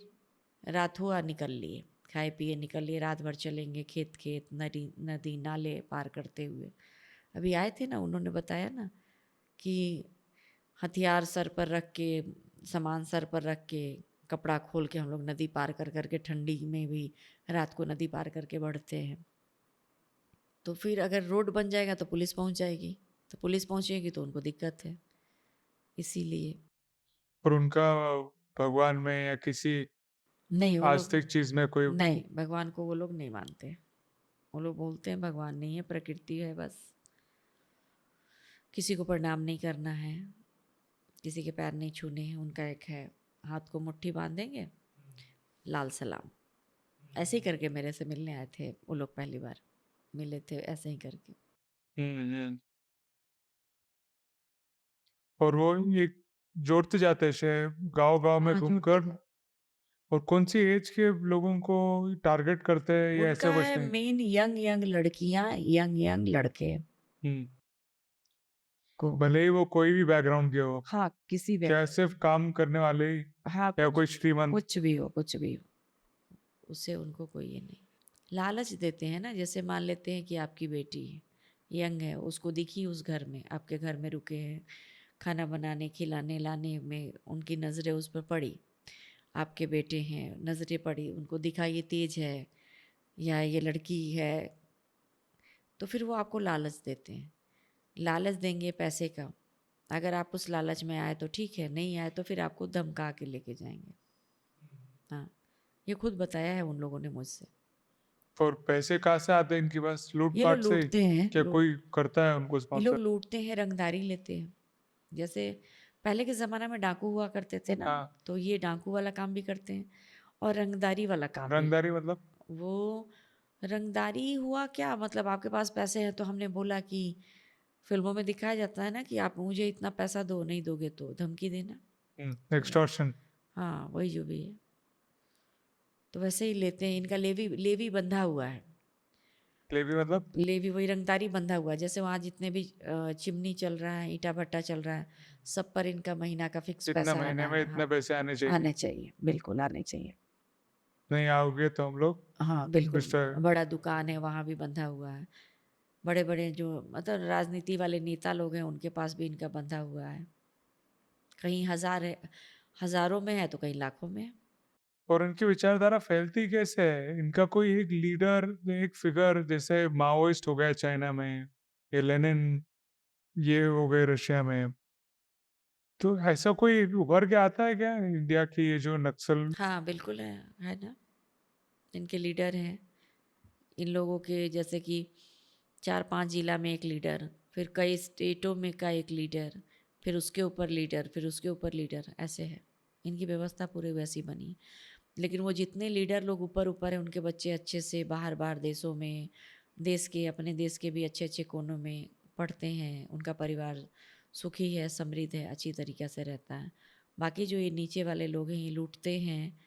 A: रात हुआ, निकल लिए, खाए पिए निकल लिए, रात भर चलेंगे, खेत खेत, नदी नदी नाले पार करते हुए। अभी आए थे ना, उन्होंने बताया ना कि हथियार सर पर रख के, सामान सर पर रख के, कपड़ा खोल के हम लोग नदी पार कर करके, ठंडी में भी रात को नदी पार करके बढ़ते हैं। तो फिर अगर रोड बन जाएगा तो पुलिस पहुंच जाएगी, तो पुलिस पहुंचेगी तो उनको दिक्कत है, इसीलिए।
B: और उनका भगवान में या किसी
A: नहीं, वो लोग
B: आस्तिक चीज में कोई
A: नहीं, भगवान को वो लोग नहीं मानते। वो लोग बोलते हैं भगवान नहीं है, प्रकृति है बस। किसी को प्रणाम नहीं करना है, किसी के पैर नहीं छूने हैं। उनका एक है, हाथ को मुट्ठी बांधेंगे, लाल सलाम। ऐसे ही करके मेरे से मिलने आए थे वो लोग, पहली बार मिले थे ऐसे ही करके।
B: हम्म। और वो ये जोड़ते जाते हैं गांव गांव में
C: हाँ,
B: घूमकर। और कौन सी एज के लोगों को टारगेट करते हैं या
A: उनका
B: ऐसा कुछ
A: है
B: नहीं?
A: मेन यंग यंग लड़कियां, यंग यंग लड़के
B: हम्म।
A: को।
B: भले ही वो कोई भी बैकग्राउंड के हो,
C: हाँ, किसी
B: क्या
C: व्यक्ति।
B: सिर्फ काम करने वाले ही
C: हाँ,
B: या कोई श्रीमंत?
A: कुछ भी हो, कुछ भी हो, उससे उनको कोई ये नहीं। लालच देते हैं ना, जैसे मान लेते हैं कि आपकी बेटी है, यंग है, उसको दिखी उस घर में, आपके घर में रुके हैं, खाना बनाने, खिलाने, लाने में उनकी नज़रें उस पर पड़ी। आपके बेटे हैं, नज़रें पड़ी, उनको दिखा ये तेज है या ये लड़की है, तो फिर वो आपको लालच देते हैं। लालच देंगे पैसे का। अगर आप उस लालच में आए तो ठीक है, नहीं आए तो फिर आपको धमका के लेके जाएंगे। हाँ, ये खुद बताया है उन लोगों ने मुझसे।
B: और पैसे कहाँ से आते हैं इनके पास?
A: ये लोग
B: लूटपाट से ही?
A: लूटते हैं,
B: क्या कोई करता है उनको
A: ये लोग
B: स्पॉन्सर?
A: लूटते हैं, रंगदारी लेते हैं। जैसे पहले के ज़माना में डाकू हुआ करते थे ना,
B: हाँ।
A: तो ये डाकू वाला काम भी करते हैं और रंगदारी वाला काम भी।
B: रंगदारी मतलब?
A: वो रंगदारी हुआ क्या, मतलब आपके पास पैसे हैं तो हमने बोला कि फिल्मों में दिखाया जाता है ना कि आप मुझे इतना पैसा दो, नहीं दोगे तो धमकी देना।
B: एक्सटॉर्शन।
A: हाँ, वही जो भी है। तो वैसे ही लेते हैं, इनका लेवी लेवी बंधा हुआ है।
B: लेवी मतलब
A: लेवी वही रंगदारी बंधा हुआ है। जैसे वहाँ जितने भी चिमनी चल रहा है, ईंटा भट्टा चल रहा है, सब पर इनका महीना का फिक्स
B: इतना
A: पैसा आना
B: महीने में
A: है।
B: इतने
A: हाँ,
B: पैसे आने चाहिए,
C: आने चाहिए, बिल्कुल आने चाहिए।
B: नहीं आओगे तो हम लोग
C: हाँ,
A: बिल्कुल।
B: गुस्सा।
A: बड़ा दुकान है, वहाँ भी बंधा हुआ है। बड़े बड़े जो मतलब राजनीति वाले नेता लोग हैं, उनके पास भी इनका बंधा हुआ है। कहीं हजारों में है तो कहीं लाखों में है।
B: और इनकी विचारधारा फैलती कैसे है? इनका कोई एक लीडर, एक फिगर, जैसे माओइस्ट हो गया चाइना में, ये लेनिन, ये हो गए रशिया में, तो ऐसा कोई उभर के आता है क्या इंडिया की ये जो नक्सल?
A: हाँ, बिल्कुल है ना। इनके लीडर हैं। इन लोगों के जैसे कि 4-5 जिला में एक लीडर, फिर कई स्टेटों में का एक लीडर, फिर उसके ऊपर लीडर, फिर उसके ऊपर लीडर, ऐसे है। इनकी व्यवस्था पूरी वैसी बनी है। लेकिन वो जितने लीडर लोग ऊपर ऊपर हैं, उनके बच्चे अच्छे से बाहर बाहर देशों में, देश के अपने देश के भी अच्छे अच्छे कोनों में पढ़ते हैं। उनका परिवार सुखी है, समृद्ध है, अच्छी तरीक़े से रहता है। बाकी जो ये नीचे वाले लोग हैं, ये लूटते हैं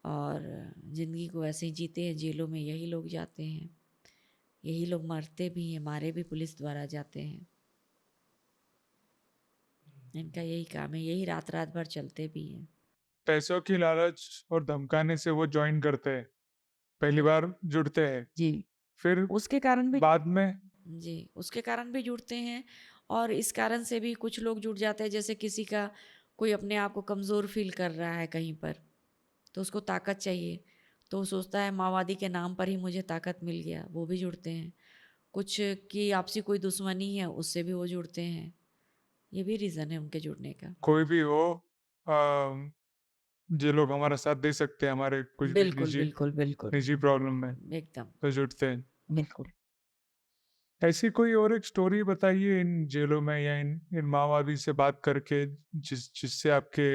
A: और ज़िंदगी को ऐसे ही जीते हैं। जेलों में यही लोग जाते हैं, यही लोग मरते भी हैं, मारे भी पुलिस द्वारा जाते हैं। इनका यही काम है, यही रात रात भर चलते भी हैं।
B: पैसों की लालच और धमकाने से वो ज्वाइन करते हैं, पहली बार जुड़ते हैं,
C: जी,
B: फिर
C: उसके कारण भी
B: बाद में
A: जी, उसके कारण भी जुड़ते हैं और इस कारण से भी कुछ लोग जुड़ जाते हैं। जैसे किसी का कोई अपने आप को कमज़ोर फील कर रहा है कहीं पर, तो उसको ताकत चाहिए, तो वो सोचता है माओवादी के नाम पर ही मुझे ताकत मिल गया, वो भी जुड़ते हैं। कुछ की आपसी कोई दुश्मनी है, उससे भी वो जुड़ते हैं। ये भी रीज़न है उनके जुड़ने का।
B: कोई भी हो, अम, जो लोग हमारा साथ दे सकते हैं हमारे कुछ भी
C: बिल्कुल,
B: निजी
C: बिल्कुल, बिल्कुल,
B: निजी प्रॉब्लम में,
A: एकदम।
B: तो जुड़ते हैं।
C: बिल्कुल।
B: ऐसी कोई और एक स्टोरी बताइए इन जेलों में या इन माओवादी से बात करके, जिससे आपके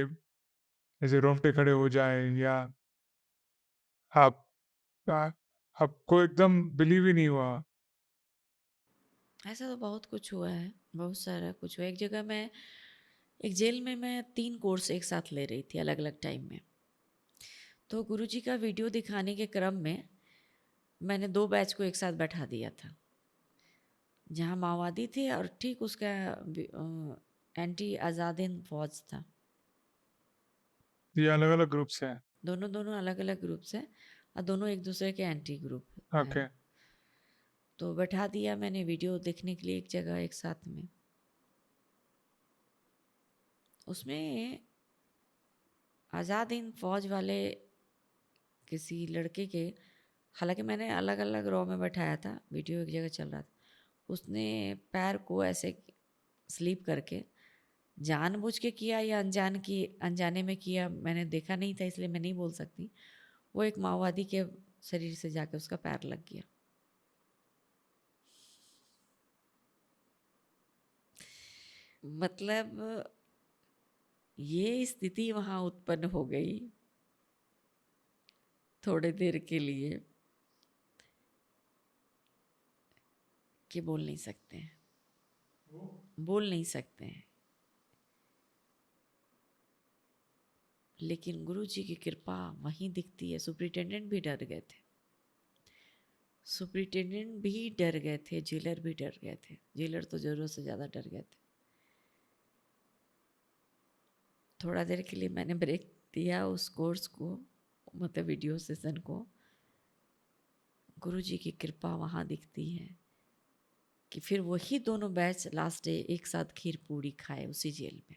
B: ऐसे रोंगटे खड़े हो जाए, या आप आ, आपको एकदम बिलीव ही नहीं हुआ?
A: ऐसा तो बहुत कुछ हुआ है, बहुत सारा कुछ हुआ। एक जगह मैं एक जेल में मैं 3 कोर्स एक साथ ले रही थी अलग-अलग टाइम में। तो गुरुजी का वीडियो दिखाने के क्रम में मैंने 2 बैच को एक साथ बैठा दिया था। जहाँ माओवादी थे और ठीक उसका एंटी आज़ाद हिंद फौज था।
B: ये अलग अलग ग्रुप्स हैं?
A: दोनों अलग-अलग ग्रुप से और दोनों एक दूसरे के एंटी ग्रुप हैं।
B: ओके।
A: तो बैठा दिया मैंने वीडियो देखने के लिए एक जगह एक साथ में। उसमें आज़ाद हिंद फौज वाले किसी लड़के के, हालांकि मैंने अलग अलग रो में बैठाया था, वीडियो एक जगह चल रहा था। उसने पैर को ऐसे स्लीप करके जानबूझ के किया या अनजाने में किया, मैंने देखा नहीं था इसलिए मैं नहीं बोल सकती। वो एक माओवादी के शरीर से जाके उसका पैर लग गया। मतलब ये स्थिति वहाँ उत्पन्न हो गई थोड़े देर के लिए कि बोल नहीं सकते हैं, बोल नहीं सकते हैं। लेकिन गुरुजी की कृपा वहीं दिखती है। सुपरिटेंडेंट भी डर गए थे, सुपरिटेंडेंट भी डर गए थे, जेलर भी डर गए थे। जेलर तो ज़रूरत से ज़्यादा डर गए थे। थोड़ा देर के लिए मैंने ब्रेक दिया उस कोर्स को, मतलब वीडियो सेशन को। गुरुजी की कृपा वहाँ दिखती है कि फिर वही दोनों बैच लास्ट डे एक साथ खीर पूड़ी खाए उसी जेल में।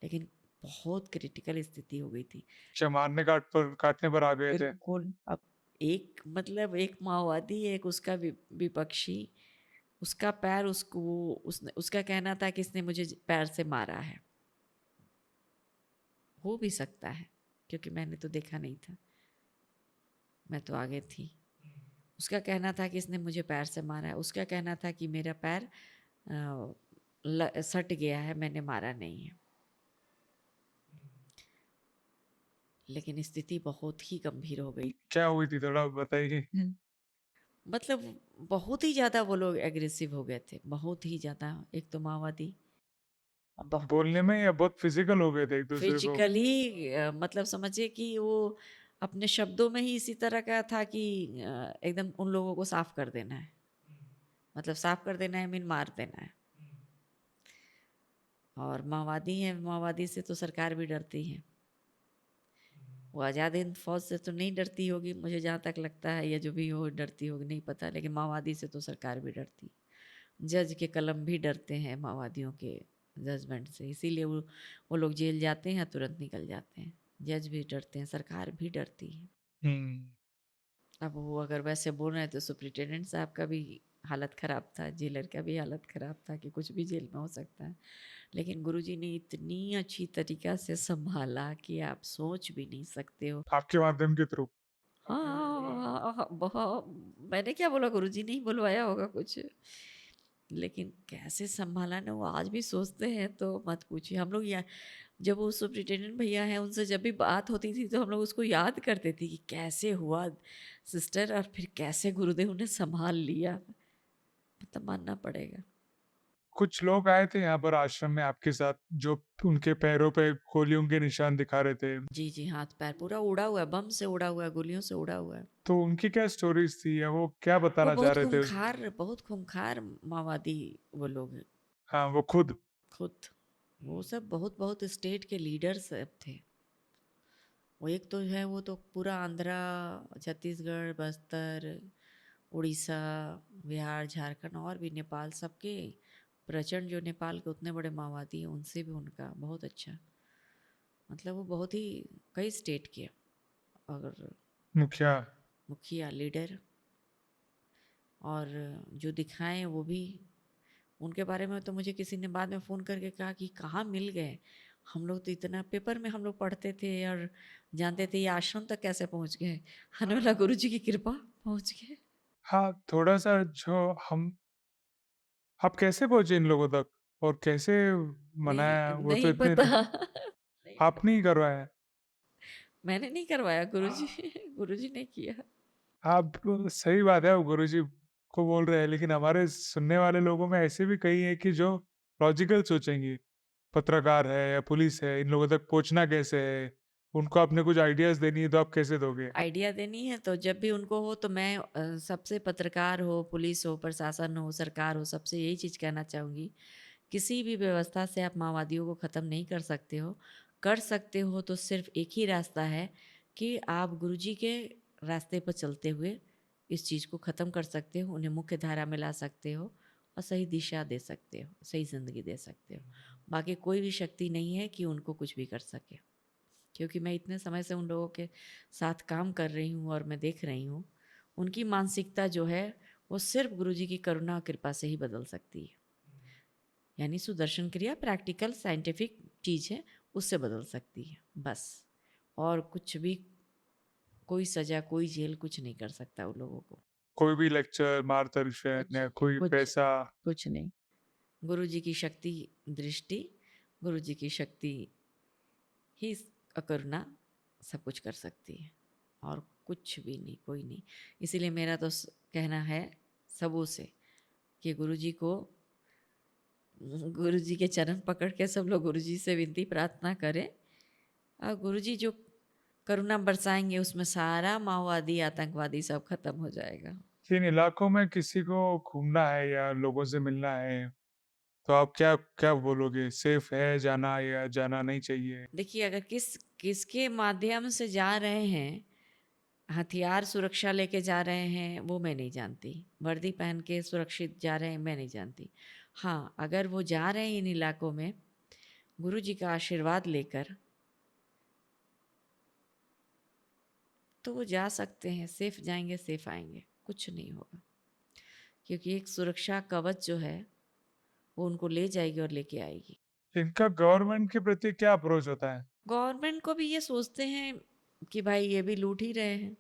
A: लेकिन बहुत क्रिटिकल स्थिति हो गई थी।
B: अच्छा, मारने काटने पर आ गए थे?
C: बिल्कुल, अब
A: एक मतलब एक माओवादी, एक उसका विपक्षी, उसका पैर उसको, उसने उसका कहना था कि इसने मुझे पैर से मारा है। हो भी सकता है क्योंकि मैंने तो देखा नहीं था, मैं तो आगे थी। उसका कहना था कि इसने मुझे पैर से मारा है। उसका कहना था कि मेरा पैर सट गया है, मैंने मारा नहीं है। लेकिन स्थिति बहुत ही गंभीर हो गई।
B: क्या हुई थी, थोड़ा बताइए।
C: हुँ,
A: मतलब बहुत ही ज़्यादा वो लोग एग्रेसिव हो गए थे, बहुत ही ज़्यादा। एक तो माओवादी
C: बहुत
B: बोलने में, या बहुत फिजिकल हो गए थे एक दूसरे को?
A: फिजिकली, मतलब समझिए कि वो अपने शब्दों में ही इसी तरह का था कि एकदम उन लोगों को साफ कर देना है, मतलब साफ कर देना है मीन मार देना है। और माओवादी है, माओवादी से तो सरकार भी डरती है। वो आज़ाद हिंद फौज से तो नहीं डरती होगी मुझे जहाँ तक लगता है, या जो भी हो डरती होगी नहीं पता, लेकिन माओवादी से तो सरकार भी डरती है। जज के कलम भी डरते हैं माओवादियों के जजमेंट से, इसीलिए वो लोग जेल जाते हैं तुरंत निकल जाते हैं। जज भी डरते हैं, सरकार भी डरती है।
B: हम्म।
A: अब वो अगर वैसे बोल रहे हैं तो सुप्रिटेंडेंट साहब का भी हालत ख़राब था, जेलर का भी हालत ख़राब था कि कुछ भी जेल में हो सकता है। लेकिन गुरुजी ने इतनी अच्छी तरीक़ा से सँभाला कि आप सोच भी नहीं सकते हो।
B: आपके माध्यम के थ्रू।
A: हाँ, बहुत। मैंने क्या बोला, गुरुजी ने ही बुलवाया होगा कुछ। लेकिन कैसे सँभाला ना, वो आज भी सोचते हैं तो मत पूछिए। हम लोग या जब वो सुप्रिटेंडेंट भैया हैं उनसे जब भी बात होती थी तो हम लोग उसको याद करते थे कि कैसे हुआ सिस्टर, और फिर कैसे गुरुदेव ने संभाल लिया। मतलब मानना पड़ेगा।
B: कुछ लोग आए थे यहाँ पर आश्रम में आपके साथ, जो उनके पैरों पे गोलियों के निशान दिखा रहे थे,
A: जी जी, हाथ पैर पूरा उड़ा हुआ है, बम से उड़ा हुआ है, गोलियों से उड़ा हुआ है।
B: तो उनकी क्या स्टोरीज थी या वो क्या
A: वो
B: बताना चाह रहे थे?
A: बहुत खूंखार माओवादी वो लोग हैं।
B: हाँ, वो खुद।
A: खुद वो सब बहुत बहुत स्टेट के लीडर्स सब थे। वो एक तो है, वो तो पूरा आंध्रा, छत्तीसगढ़, बस्तर, उड़ीसा, बिहार, झारखंड और भी नेपाल, सबके प्रचंड, जो नेपाल के उतने बड़े माओवादी हैं उनसे भी उनका बहुत अच्छा, मतलब वो बहुत ही कई स्टेट के और
B: मुखिया।
A: मुखिया लीडर, और जो दिखाएं वो भी। उनके बारे में तो मुझे किसी ने बाद में फ़ोन करके कहा कि कहाँ मिल गए। हम लोग तो इतना पेपर में हम लोग पढ़ते थे और जानते थे, ये आश्रम तक कैसे पहुँच गए। हमें बोला गुरु जी की कृपा पहुँच गए।
B: हाँ, थोड़ा सा जो हम आप कैसे पहुंचे इन लोगों तक और कैसे
A: नहीं
B: मनाया? वो तो
A: नहीं
B: इतने
A: पता। नहीं
B: आप
A: पता।
B: नहीं करवाया?
A: मैंने नहीं करवाया, गुरुजी गुरुजी ने किया।
B: आप सही बात है, वो गुरुजी को बोल रहे हैं, लेकिन हमारे सुनने वाले लोगों में ऐसे भी कई हैं कि जो लॉजिकल सोचेंगे। पत्रकार है या पुलिस है, इन लोगों तक पहुंचना कैसे है? उनको आपने कुछ आइडियाज देनी है तो आप कैसे दोगे?
A: आइडिया देनी है तो जब भी उनको हो तो मैं सबसे, पत्रकार हो, पुलिस हो, प्रशासन हो, सरकार हो, सबसे यही चीज़ कहना चाहूँगी, किसी भी व्यवस्था से आप माओवादियों को ख़त्म नहीं कर सकते हो। कर सकते हो तो सिर्फ एक ही रास्ता है कि आप गुरुजी के रास्ते पर चलते हुए इस चीज़ को ख़त्म कर सकते हो, उन्हें मुख्य धारा में ला सकते हो और सही दिशा दे सकते हो, सही ज़िंदगी दे सकते हो। बाकी कोई भी शक्ति नहीं है कि उनको कुछ भी कर सके, क्योंकि मैं इतने समय से उन लोगों के साथ काम कर रही हूँ और मैं देख रही हूँ, उनकी मानसिकता जो है वो सिर्फ गुरुजी की करुणा और कृपा से ही बदल सकती है। यानी सुदर्शन क्रिया प्रैक्टिकल साइंटिफिक चीज़ है, उससे बदल सकती है बस। और कुछ भी, कोई सज़ा, कोई जेल कुछ नहीं कर सकता उन लोगों को।
B: कोई भी लेक्चर, मार्गदर्शन
A: कुछ
B: या
A: नहीं,
B: कोई
C: कुछ
B: पैसा?
C: कुछ नहीं।
A: गुरुजी की शक्ति, दृष्टि, गुरुजी की शक्ति ही करुणा सब कुछ कर सकती है, और कुछ भी नहीं, कोई नहीं। इसीलिए मेरा तो कहना है सबों से कि गुरुजी को, गुरुजी के चरण पकड़ के सब लोग गुरुजी से विनती प्रार्थना करें, और गुरुजी जो करुणा बरसाएंगे उसमें सारा माओवादी, आतंकवादी सब खत्म हो जाएगा।
B: इन इलाकों में किसी को घूमना है या लोगों से मिलना है, तो आप क्या क्या बोलोगे? सेफ है जाना या जाना नहीं चाहिए?
A: देखिए, अगर किसके माध्यम से जा रहे हैं, हथियार सुरक्षा लेके जा रहे हैं, वो मैं नहीं जानती। वर्दी पहन के सुरक्षित जा रहे हैं, मैं नहीं जानती। हाँ, अगर वो जा रहे हैं इन इलाकों में गुरु जी का आशीर्वाद लेकर, तो वो जा सकते हैं, सेफ जाएंगे, सेफ आएंगे, कुछ नहीं होगा। क्योंकि एक सुरक्षा कवच जो है वो उनको ले जाएगी और लेके आएगी।
B: इनका गवर्नमेंट के प्रति क्या अप्रोच होता है?
A: गवर्नमेंट को भी ये सोचते हैं कि भाई ये भी लूट ही रहे हैं,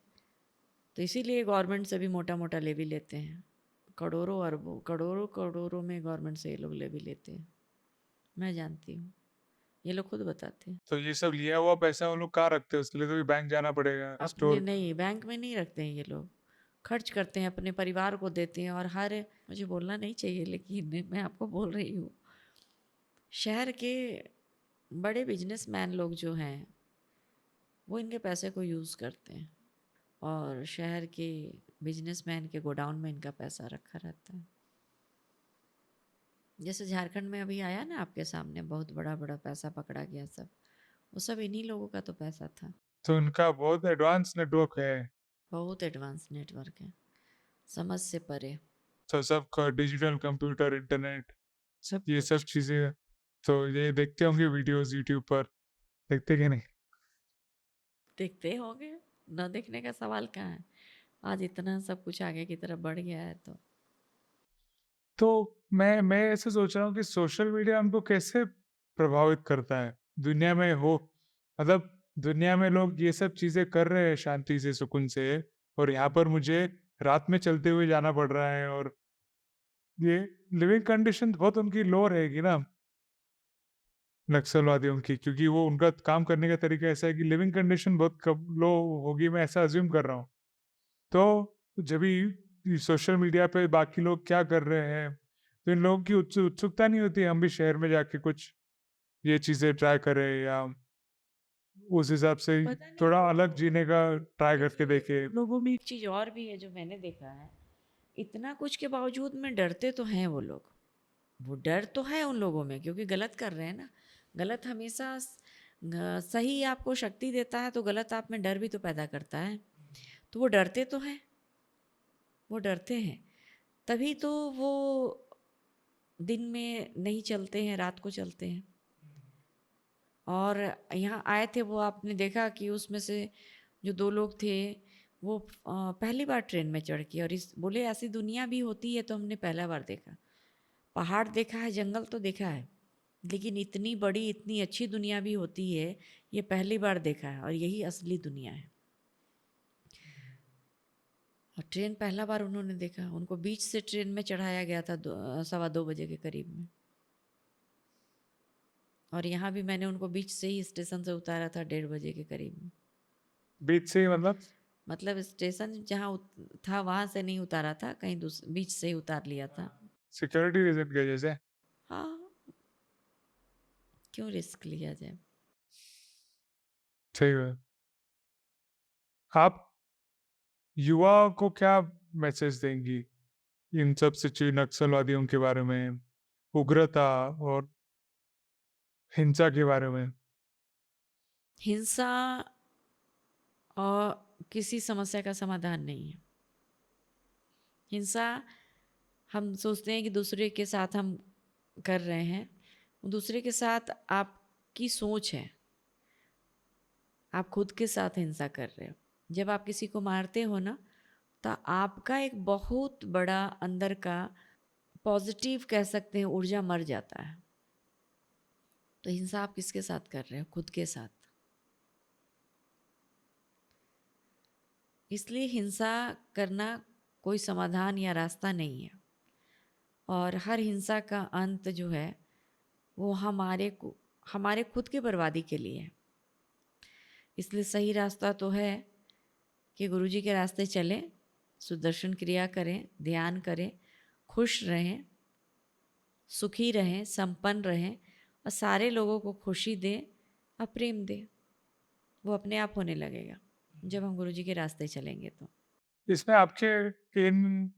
A: तो इसीलिए गवर्नमेंट से भी मोटा मोटा ले भी लेते हैं। करोड़ों अरबों, करोड़ों करोड़ों में गवर्नमेंट से ये लोग ले भी लेते हैं, मैं जानती हूँ, ये लोग खुद बताते हैं।
B: तो ये सब लिया हुआ पैसा वो लोग कहाँ रखते हैं? उसके लिए तो भी बैंक जाना पड़ेगा,
A: अपने
B: स्टोर।
A: नहीं, बैंक में नहीं रखते हैं ये लोग, खर्च करते हैं, अपने परिवार को देते हैं। और हर, मुझे बोलना नहीं चाहिए लेकिन मैं आपको बोल रही हूँ, शहर के बड़े बिजनेसमैन लोग जो हैं वो इनके पैसे को यूज़ करते हैं और शहर के बिजनेसमैन के गोडाउन में इनका पैसा रखा रहता है। जैसे झारखंड में अभी आया ना आपके सामने, बहुत बड़ा बड़ा पैसा पकड़ा गया, सब वो सब इन्हीं लोगों का तो पैसा था।
B: तो उनका बहुत एडवांस नेटवर्क है।
A: बहुत एडवांस नेटवर्क है, समझ से परे।
B: तो सब डिजिटल कंप्यूटर, इंटरनेट,
C: सब
B: ये सब
C: कुछ।
B: चीजें। तो ये देखते होंगे वीडियोस यूट्यूब पर, देखते कि नहीं?
A: देखते होंगे, न देखने का सवाल कहाँ है। आज इतना सब कुछ आगे की तरफ बढ़ गया है
B: तो मैं ऐसे सोच रहा हूँ कि सोशल मीडिया हमको कैसे प्रभावित करता है दुनिया में हो, मतलब दुनिया में लोग ये सब चीजें कर रहे हैं शांति से, सुकून से, और यहाँ पर मुझे रात में चलते हुए जाना पड़ रहा है। और ये लिविंग कंडीशन बहुत उनकी लो रहेगी ना, नक्सलवादियों की, क्योंकि वो उनका काम करने का तरीका ऐसा है कि लिविंग कंडीशन बहुत कम लो होगी, मैं ऐसा अज्यूम कर रहा हूँ। तो जब भी सोशल मीडिया पे बाकी लोग क्या कर रहे हैं, तो इन लोगों की उत्सुकता नहीं होती हम भी शहर में जाके कुछ ये चीजें ट्राई करें, या उस हिसाब से
A: पता नहीं
B: थोड़ा
A: वो
B: अलग जीने का ट्राई करके देखे।
C: लोगों में
A: एक चीज़ और भी है जो मैंने देखा है, इतना कुछ के बावजूद में डरते तो हैं वो लोग। वो डर तो है उन लोगों में, क्योंकि गलत कर रहे हैं ना। गलत हमेशा सही आपको शक्ति देता है, तो गलत आप में डर भी तो पैदा करता है। तो वो डरते तो हैं, वो डरते हैं, तभी तो वो दिन में नहीं चलते हैं, रात को चलते हैं। और यहाँ आए थे वो, आपने देखा कि उसमें से जो 2 लोग थे, वो पहली बार ट्रेन में चढ़ के, और इस बोले ऐसी दुनिया भी होती है तो हमने पहला बार देखा। पहाड़ देखा है, जंगल तो देखा है, लेकिन इतनी बड़ी इतनी अच्छी दुनिया भी होती है, ये पहली बार देखा है, और यही असली दुनिया है। और ट्रेन पहला बार उन्होंने देखा। उनको बीच से ट्रेन में चढ़ाया गया था 2:15 बजे के करीब में, और यहाँ भी मैंने उनको बीच से ही स्टेशन से उतारा था 1:30 बजे के करीब में।
B: बीच से ही
A: मतलब स्टेशन जहाँ था वहाँ से नहीं उतारा था, कहीं बीच से ही उतार लिया था।
B: सिक्योरिटी रीजन की वजह से।
A: हाँ, क्यों रिस्क लिया जाए।
B: सही है। आप युवाओं को क्या मैसेज देंगी इन सब नक्सलवादियों के बारे में, उग्रता और हिंसा के बारे में?
A: हिंसा और किसी समस्या का समाधान नहीं है। हिंसा, हम सोचते हैं कि दूसरे के साथ हम कर रहे हैं, दूसरे के साथ आपकी सोच है, आप खुद के साथ हिंसा कर रहे हो। जब आप किसी को मारते हो ना, तो आपका एक बहुत बड़ा अंदर का पॉजिटिव कह सकते हैं ऊर्जा मर जाता है। तो हिंसा आप किसके साथ कर रहे हो? खुद के साथ। इसलिए हिंसा करना कोई समाधान या रास्ता नहीं है, और हर हिंसा का अंत जो है वो हमारे खुद की बर्बादी के लिए है। इसलिए सही रास्ता तो है कि गुरुजी के रास्ते चलें, सुदर्शन क्रिया करें, ध्यान करें, खुश रहें, सुखी रहें, संपन्न रहें, और सारे लोगों को खुशी दें और प्रेम दें। वो अपने आप होने लगेगा जब हम गुरुजी के रास्ते चलेंगे तो।
B: इसमें आपके इन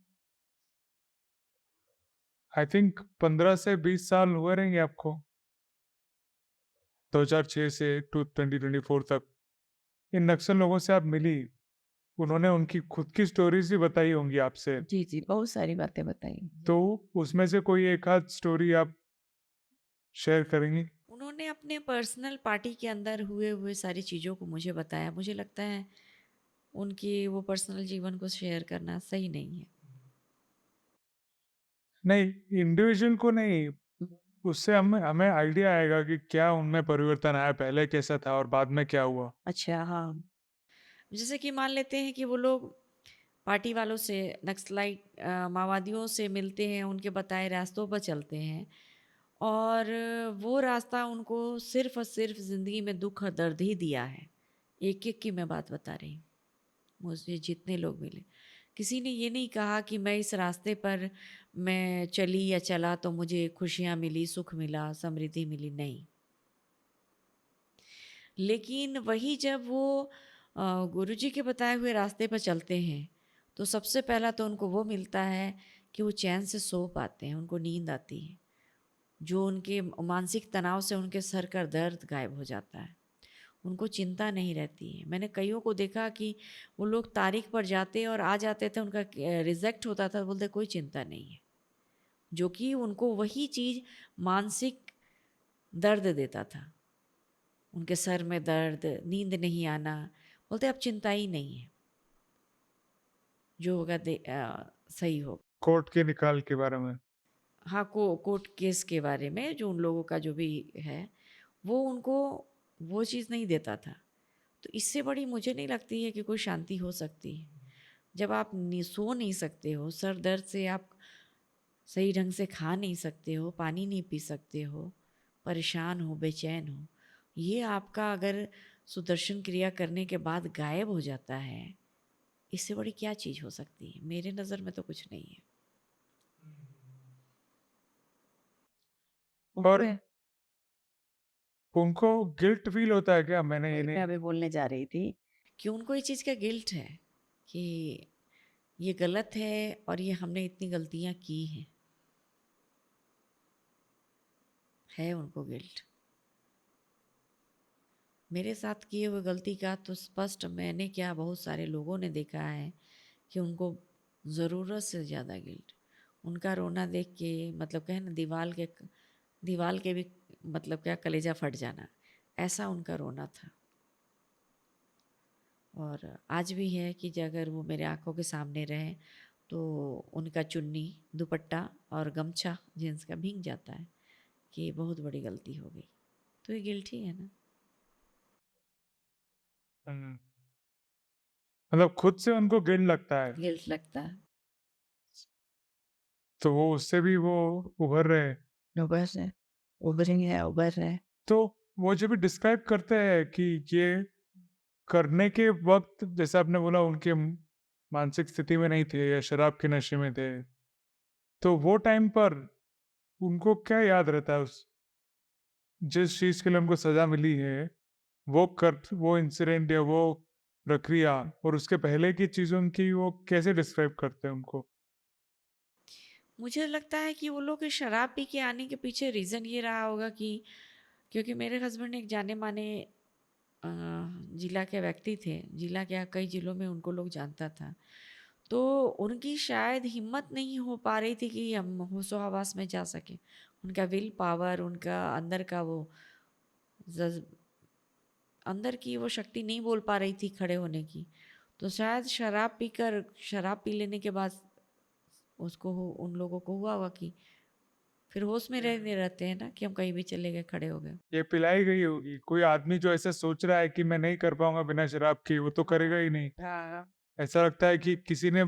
B: आई थिंक 15 से 20 साल हुए रहेंगे आपको, 2006 से 2024 तक। इन नक्सल लोगों से आप मिली, उन्होंने उनकी खुद की स्टोरीज भी बताई होंगी आपसे,
C: जी, जी, बहुत सारी बातें बताई।
B: तो उसमें से कोई एक आध स्टोरी आप शेयर करेंगी?
A: उन्होंने अपने पर्सनल पार्टी के अंदर हुए हुए सारी चीज़ों को मुझे बताया। मुझे लगता है उनकी वो पर्सनल जीवन को शेयर करना सही नहीं है।
B: नहीं, इंडिविजुअल को नहीं, उससे हमें हमें आइडिया आएगा कि क्या उनमें परिवर्तन आया, पहले कैसा था और बाद में क्या हुआ।
C: अच्छा, हाँ।
A: जैसे कि मान लेते हैं कि वो लोग पार्टी वालों से, नक्सलाइट माओवादियों से मिलते हैं, उनके बताए रास्तों पर चलते हैं, और वो रास्ता उनको सिर्फ और सिर्फ ज़िंदगी में दुख और दर्द ही दिया है। एक एक की मैं बात बता रही हूँ, मुझे जितने लोग मिले, किसी ने ये नहीं कहा कि मैं इस रास्ते पर मैं चली या चला तो मुझे खुशियाँ मिली, सुख मिला, समृद्धि मिली। नहीं, लेकिन वही जब वो गुरुजी के बताए हुए रास्ते पर चलते हैं तो सबसे पहला तो उनको वो मिलता है कि वो चैन से सो पाते हैं, उनको नींद आती है, जो उनके मानसिक तनाव से उनके सर का दर्द गायब हो जाता है, उनको चिंता नहीं रहती है। मैंने कईयों को देखा कि वो लोग तारीख पर जाते और आ जाते थे, उनका रिजेक्ट होता था, बोलते कोई चिंता नहीं है, जो कि उनको वही चीज़ मानसिक दर्द देता था, उनके सर में दर्द, नींद नहीं आना, बोलते अब चिंता ही नहीं है, जो होगा सही होगा।
B: कोर्ट के निकाल के बारे में।
A: हाँ, कोर्ट केस के बारे में जो उन लोगों का जो भी है, वो उनको वो चीज़ नहीं देता था। तो इससे बड़ी मुझे नहीं लगती है कि कोई शांति हो सकती है। जब आप सो नहीं सकते हो, सर दर्द से आप सही ढंग से खा नहीं सकते हो, पानी नहीं पी सकते हो, परेशान हो, बेचैन हो, ये आपका अगर सुदर्शन क्रिया करने के बाद गायब हो जाता है, इससे बड़ी क्या चीज़ हो सकती है? मेरे नज़र में तो कुछ नहीं है।
B: और
C: उसमें
B: उनको गिल्ट फील होता है क्या? मैंने ये
C: वही मैं
B: नहीं।
C: अभी बोलने जा रही थी।
A: कि उनको इस चीज़ का गिल्ट है कि ये गलत है और ये हमने इतनी गलतियाँ की हैं, है उनको गिल्ट। मेरे साथ किए हुए गलती का तो स्पष्ट मैंने क्या, बहुत सारे लोगों ने देखा है कि उनको ज़रूरत से ज़्यादा गिल्ट, उनका रोना देख के मतलब कहे ना दीवाल के भी मतलब क्या कलेजा फट जाना, ऐसा उनका रोना था। और आज भी है कि अगर वो मेरे आंखों के सामने रहे तो उनका चुन्नी, दुपट्टा और गमछा जींस का भीग जाता है कि बहुत बड़ी गलती हो गई। तो ये गिल्ट ही है ना।
B: हम्म, मतलब खुद से उनको गिल्ट लगता है,
A: गिल्ट लगता है।
B: तो वो उससे भी वो उभर रहे हैं।
C: उबर से उभरेंगे, उबर रहे हैं।
B: तो वो जब भी डिस्क्राइब करते हैं कि ये करने के वक्त, जैसे आपने बोला उनके मानसिक स्थिति में नहीं थे या शराब के नशे में थे, तो वो टाइम पर उनको क्या याद रहता है उस जिस चीज के लिए उनको सजा मिली है, वो इंसिडेंट या वो प्रक्रिया, और उसके पहले की चीजों की वो कैसे डिस्क्राइब करते हैं उनको?
A: मुझे लगता है कि वो लोग इस शराब पी के आने के पीछे रीज़न ये रहा होगा कि क्योंकि मेरे हस्बैंड एक जाने माने अ, जिला के व्यक्ति थे, जिला क्या कई जिलों में उनको लोग जानता था। तो उनकी शायद हिम्मत नहीं हो पा रही थी कि हम होशो हवास में जा सके। उनका विल पावर, उनका अंदर का वो जज़्ब, अंदर की वो शक्ति नहीं बोल पा रही थी खड़े होने की। तो शायद शराब पी लेने के बाद उन लोगों को हुआ होगा कि फिर होश में रहने रहते हैं ना कि हम कहीं भी चले गए, खड़े हो गए।
B: ये पिलाई गई होगी। कोई आदमी जो ऐसे सोच रहा है कि मैं नहीं कर पाऊंगा बिना शराब के, वो तो करेगा ही नहीं।
C: हाँ,
B: ऐसा लगता है कि किसी ने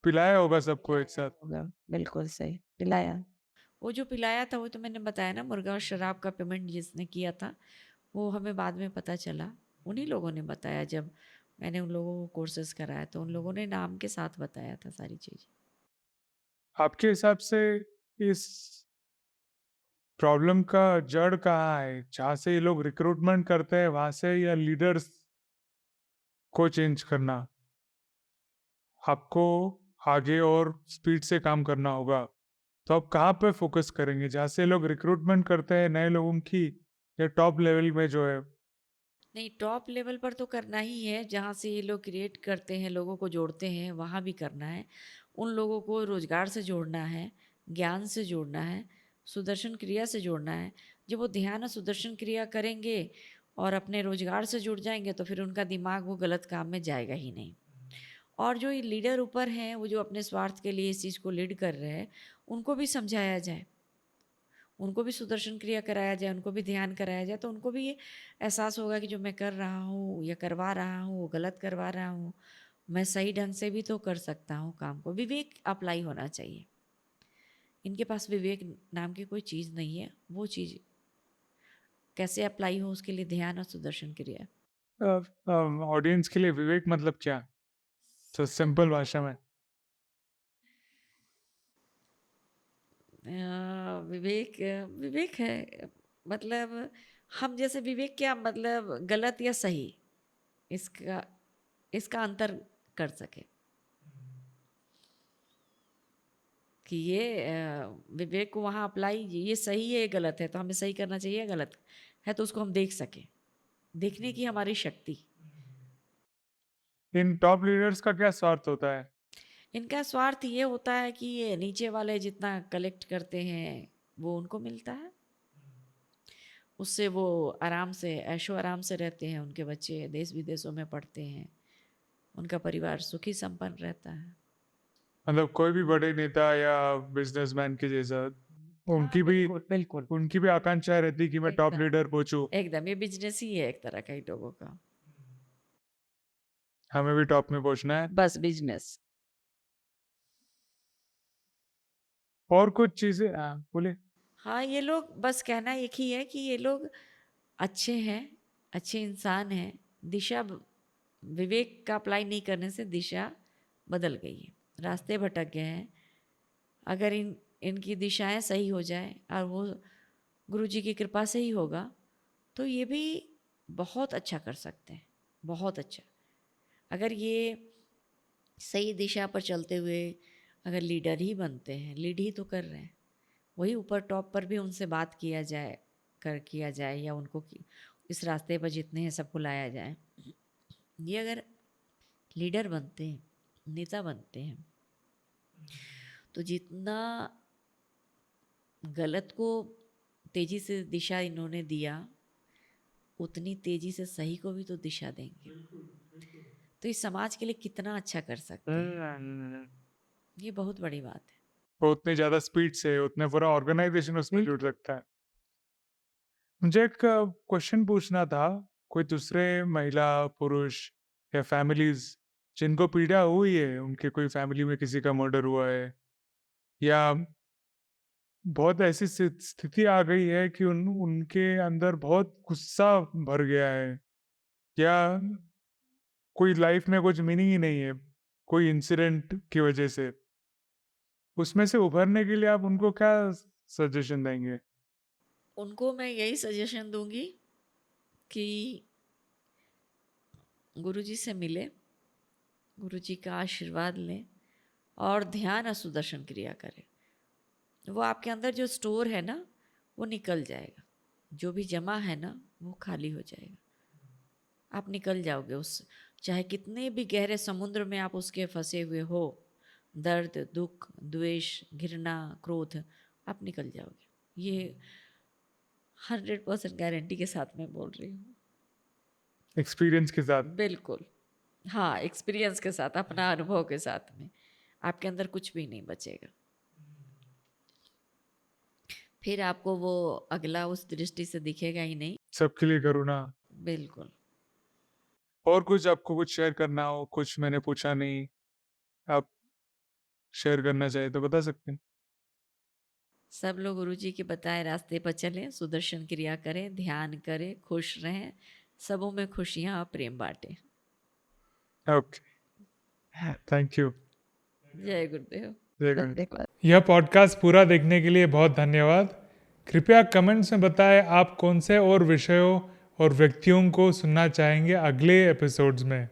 B: पिलाया होगा सबको एक साथ।
C: होगा, बिल्कुल सही, पिलाया।
A: वो जो पिलाया था वो तो मैंने बताया ना, मुर्गा और शराब का पेमेंट जिसने किया था, वो हमें बाद में पता चला। उन्हीं लोगों ने बताया, जब मैंने उन लोगों को कोर्सेज कराया तो उन लोगों ने नाम के साथ बताया था सारी चीज़।
B: आपके हिसाब से इस प्रॉब्लम का जड़ कहाँ है? जहाँ से ये लोग रिक्रूटमेंट करते हैं वहां से, या लीडर्स को चेंज करना? आपको आगे और स्पीड से काम करना होगा। तो आप कहाँ पे फोकस करेंगे, जहाँ से लोग रिक्रूटमेंट करते हैं नए लोगों की, या टॉप लेवल में जो है?
A: नहीं, टॉप लेवल पर तो करना ही है, जहाँ से ये लोग क्रिएट करते हैं, लोगों को जोड़ते हैं, वहाँ भी करना है। उन लोगों को रोजगार से जोड़ना है, ज्ञान से जोड़ना है, सुदर्शन क्रिया से जोड़ना है। जब वो ध्यान और सुदर्शन क्रिया करेंगे और अपने रोजगार से जुड़ जाएंगे तो फिर उनका दिमाग वो गलत काम में जाएगा ही नहीं। और जो ये लीडर ऊपर हैं, वो जो अपने स्वार्थ के लिए इस चीज़ को लीड कर रहे हैं, उनको भी समझाया जाए, उनको भी सुदर्शन क्रिया कराया जाए, उनको भी ध्यान कराया जाए, तो उनको भी ये एहसास होगा कि जो मैं कर रहा हूँ या करवा रहा हूँ वो गलत करवा रहा हूँ, मैं सही ढंग से भी तो कर सकता हूँ काम को। विवेक अप्लाई होना चाहिए। इनके पास विवेक नाम की कोई चीज़ नहीं है, वो चीज़ कैसे अप्लाई हो उसके लिए ध्यान और सुदर्शन क्रिया।
B: ऑडियंस के लिए विवेक मतलब क्या, तो सिंपल भाषा में?
A: विवेक विवेक है मतलब हम जैसे विवेक क्या मतलब गलत या सही, इसका इसका अंतर कर सके कि ये विवेक को वहाँ अप्लाई, ये सही है ये गलत है तो हमें सही करना चाहिए, या गलत है तो उसको हम देख सकें, देखने की हमारी शक्ति।
B: इन टॉप लीडर्स का क्या स्वार्थ होता है?
A: इनका स्वार्थ ये होता है कि ये नीचे वाले जितना कलेक्ट करते हैं वो उनको मिलता है, उससे वो आराम से ऐशो आराम से रहते हैं, उनके बच्चे देश विदेशों में पढ़ते हैं, उनका परिवार सुखी संपन्न रहता है।
B: मतलब कोई भी बड़े नेता या बिजनेसमैन के जैसा उनकी भी
C: बिल्कुल बिल्कुल
B: उनकी भी आकांक्षा रहती कि मैं टॉप
A: एकदम
B: लीडर पहुंचूं,
A: एकदम, ये बिजनेस ही है एक तरह का ही लोगों का।
B: हमें भी टॉप में पहुंचना है।
C: बस बिजनेस।
B: और कुछ चीजें बोले।
A: हाँ, ये लोग बस कहना एक ही है कि ये लोग अच्छे हैं, अच्छे इंसान हैं। विवेक का अप्लाई नहीं करने से दिशा बदल गई है, रास्ते भटक गए हैं। अगर इनकी दिशाएं सही हो जाए और वो गुरु जी की कृपा से ही होगा तो ये भी बहुत अच्छा कर सकते हैं, बहुत अच्छा। अगर ये सही दिशा पर चलते हुए अगर लीडर ही बनते हैं, लीड ही तो कर रहे हैं, वही ऊपर टॉप पर भी उनसे बात किया जाए या उनको इस रास्ते पर जितने हैं सबको लाया जाए। ये अगर लीडर बनते हैं, नेता बनते हैं, तो जितना गलत को तेजी से दिशा इन्होंने दिया, उतनी तेजी से सही को भी तो दिशा देंगे। तो इस समाज के लिए कितना अच्छा कर सकते हैं, ये बहुत बड़ी बात है।
B: वो उतनी ज्यादा स्पीड से उतने पूरा ऑर्गेनाइजेशन उसमें जुड़ सकता है। मुझे एक क्वेश्चन पूछना था, कोई दूसरे महिला पुरुष या फैमिलीज जिनको पीड़ा हुई है, उनके कोई फैमिली में किसी का मर्डर हुआ है या बहुत ऐसी स्थिति आ गई है कि उनके अंदर बहुत गुस्सा भर गया है, या कोई लाइफ में कुछ मीनिंग ही नहीं है कोई इंसिडेंट की वजह से, उसमें से उभरने के लिए आप उनको क्या सजेशन देंगे?
A: उनको मैं यही सजेशन दूंगी कि गुरुजी से मिले, गुरुजी का आशीर्वाद लें और ध्यान और सुदर्शन क्रिया करें। वो आपके अंदर जो स्टोर है ना वो निकल जाएगा, जो भी जमा है ना वो खाली हो जाएगा, आप निकल जाओगे उस, चाहे कितने भी गहरे समुद्र में आप उसके फंसे हुए हो, दर्द दुख द्वेष घृणा क्रोध, आप निकल जाओगे। ये 100% गारंटी के साथ मैं बोल रही हूँ।
B: एक्सपीरियंस के साथ?
A: बिल्कुल, हाँ, एक्सपीरियंस के साथ, अपना अनुभव के साथ में आपके अंदर कुछ भी नहीं बचेगा। फिर आपको वो अगला उस दृष्टि से दिखेगा ही नहीं।
B: सबके लिए करूँ ना?
A: बिल्कुल।
B: और कुछ आपको कुछ शेयर करना हो, कुछ मैंने पूछा नहीं, आप शेयर करना चाहे तो बता सकते हैं।
A: सब लोग गुरुजी के बताए रास्ते पर चलें, सुदर्शन क्रिया करें, ध्यान करें, खुश रहें, सबों में खुशियाँ और प्रेम बांटें।
B: Okay, thank you.
A: जय गुरुदेव।
B: जय गणेश।
C: देखो
B: यह पॉडकास्ट पूरा देखने के लिए बहुत धन्यवाद। कृपया कमेंट्स में बताएं आप कौन से और विषयों और व्यक्तियों को सुनना चाहेंगे अगले एपिसोड्स में।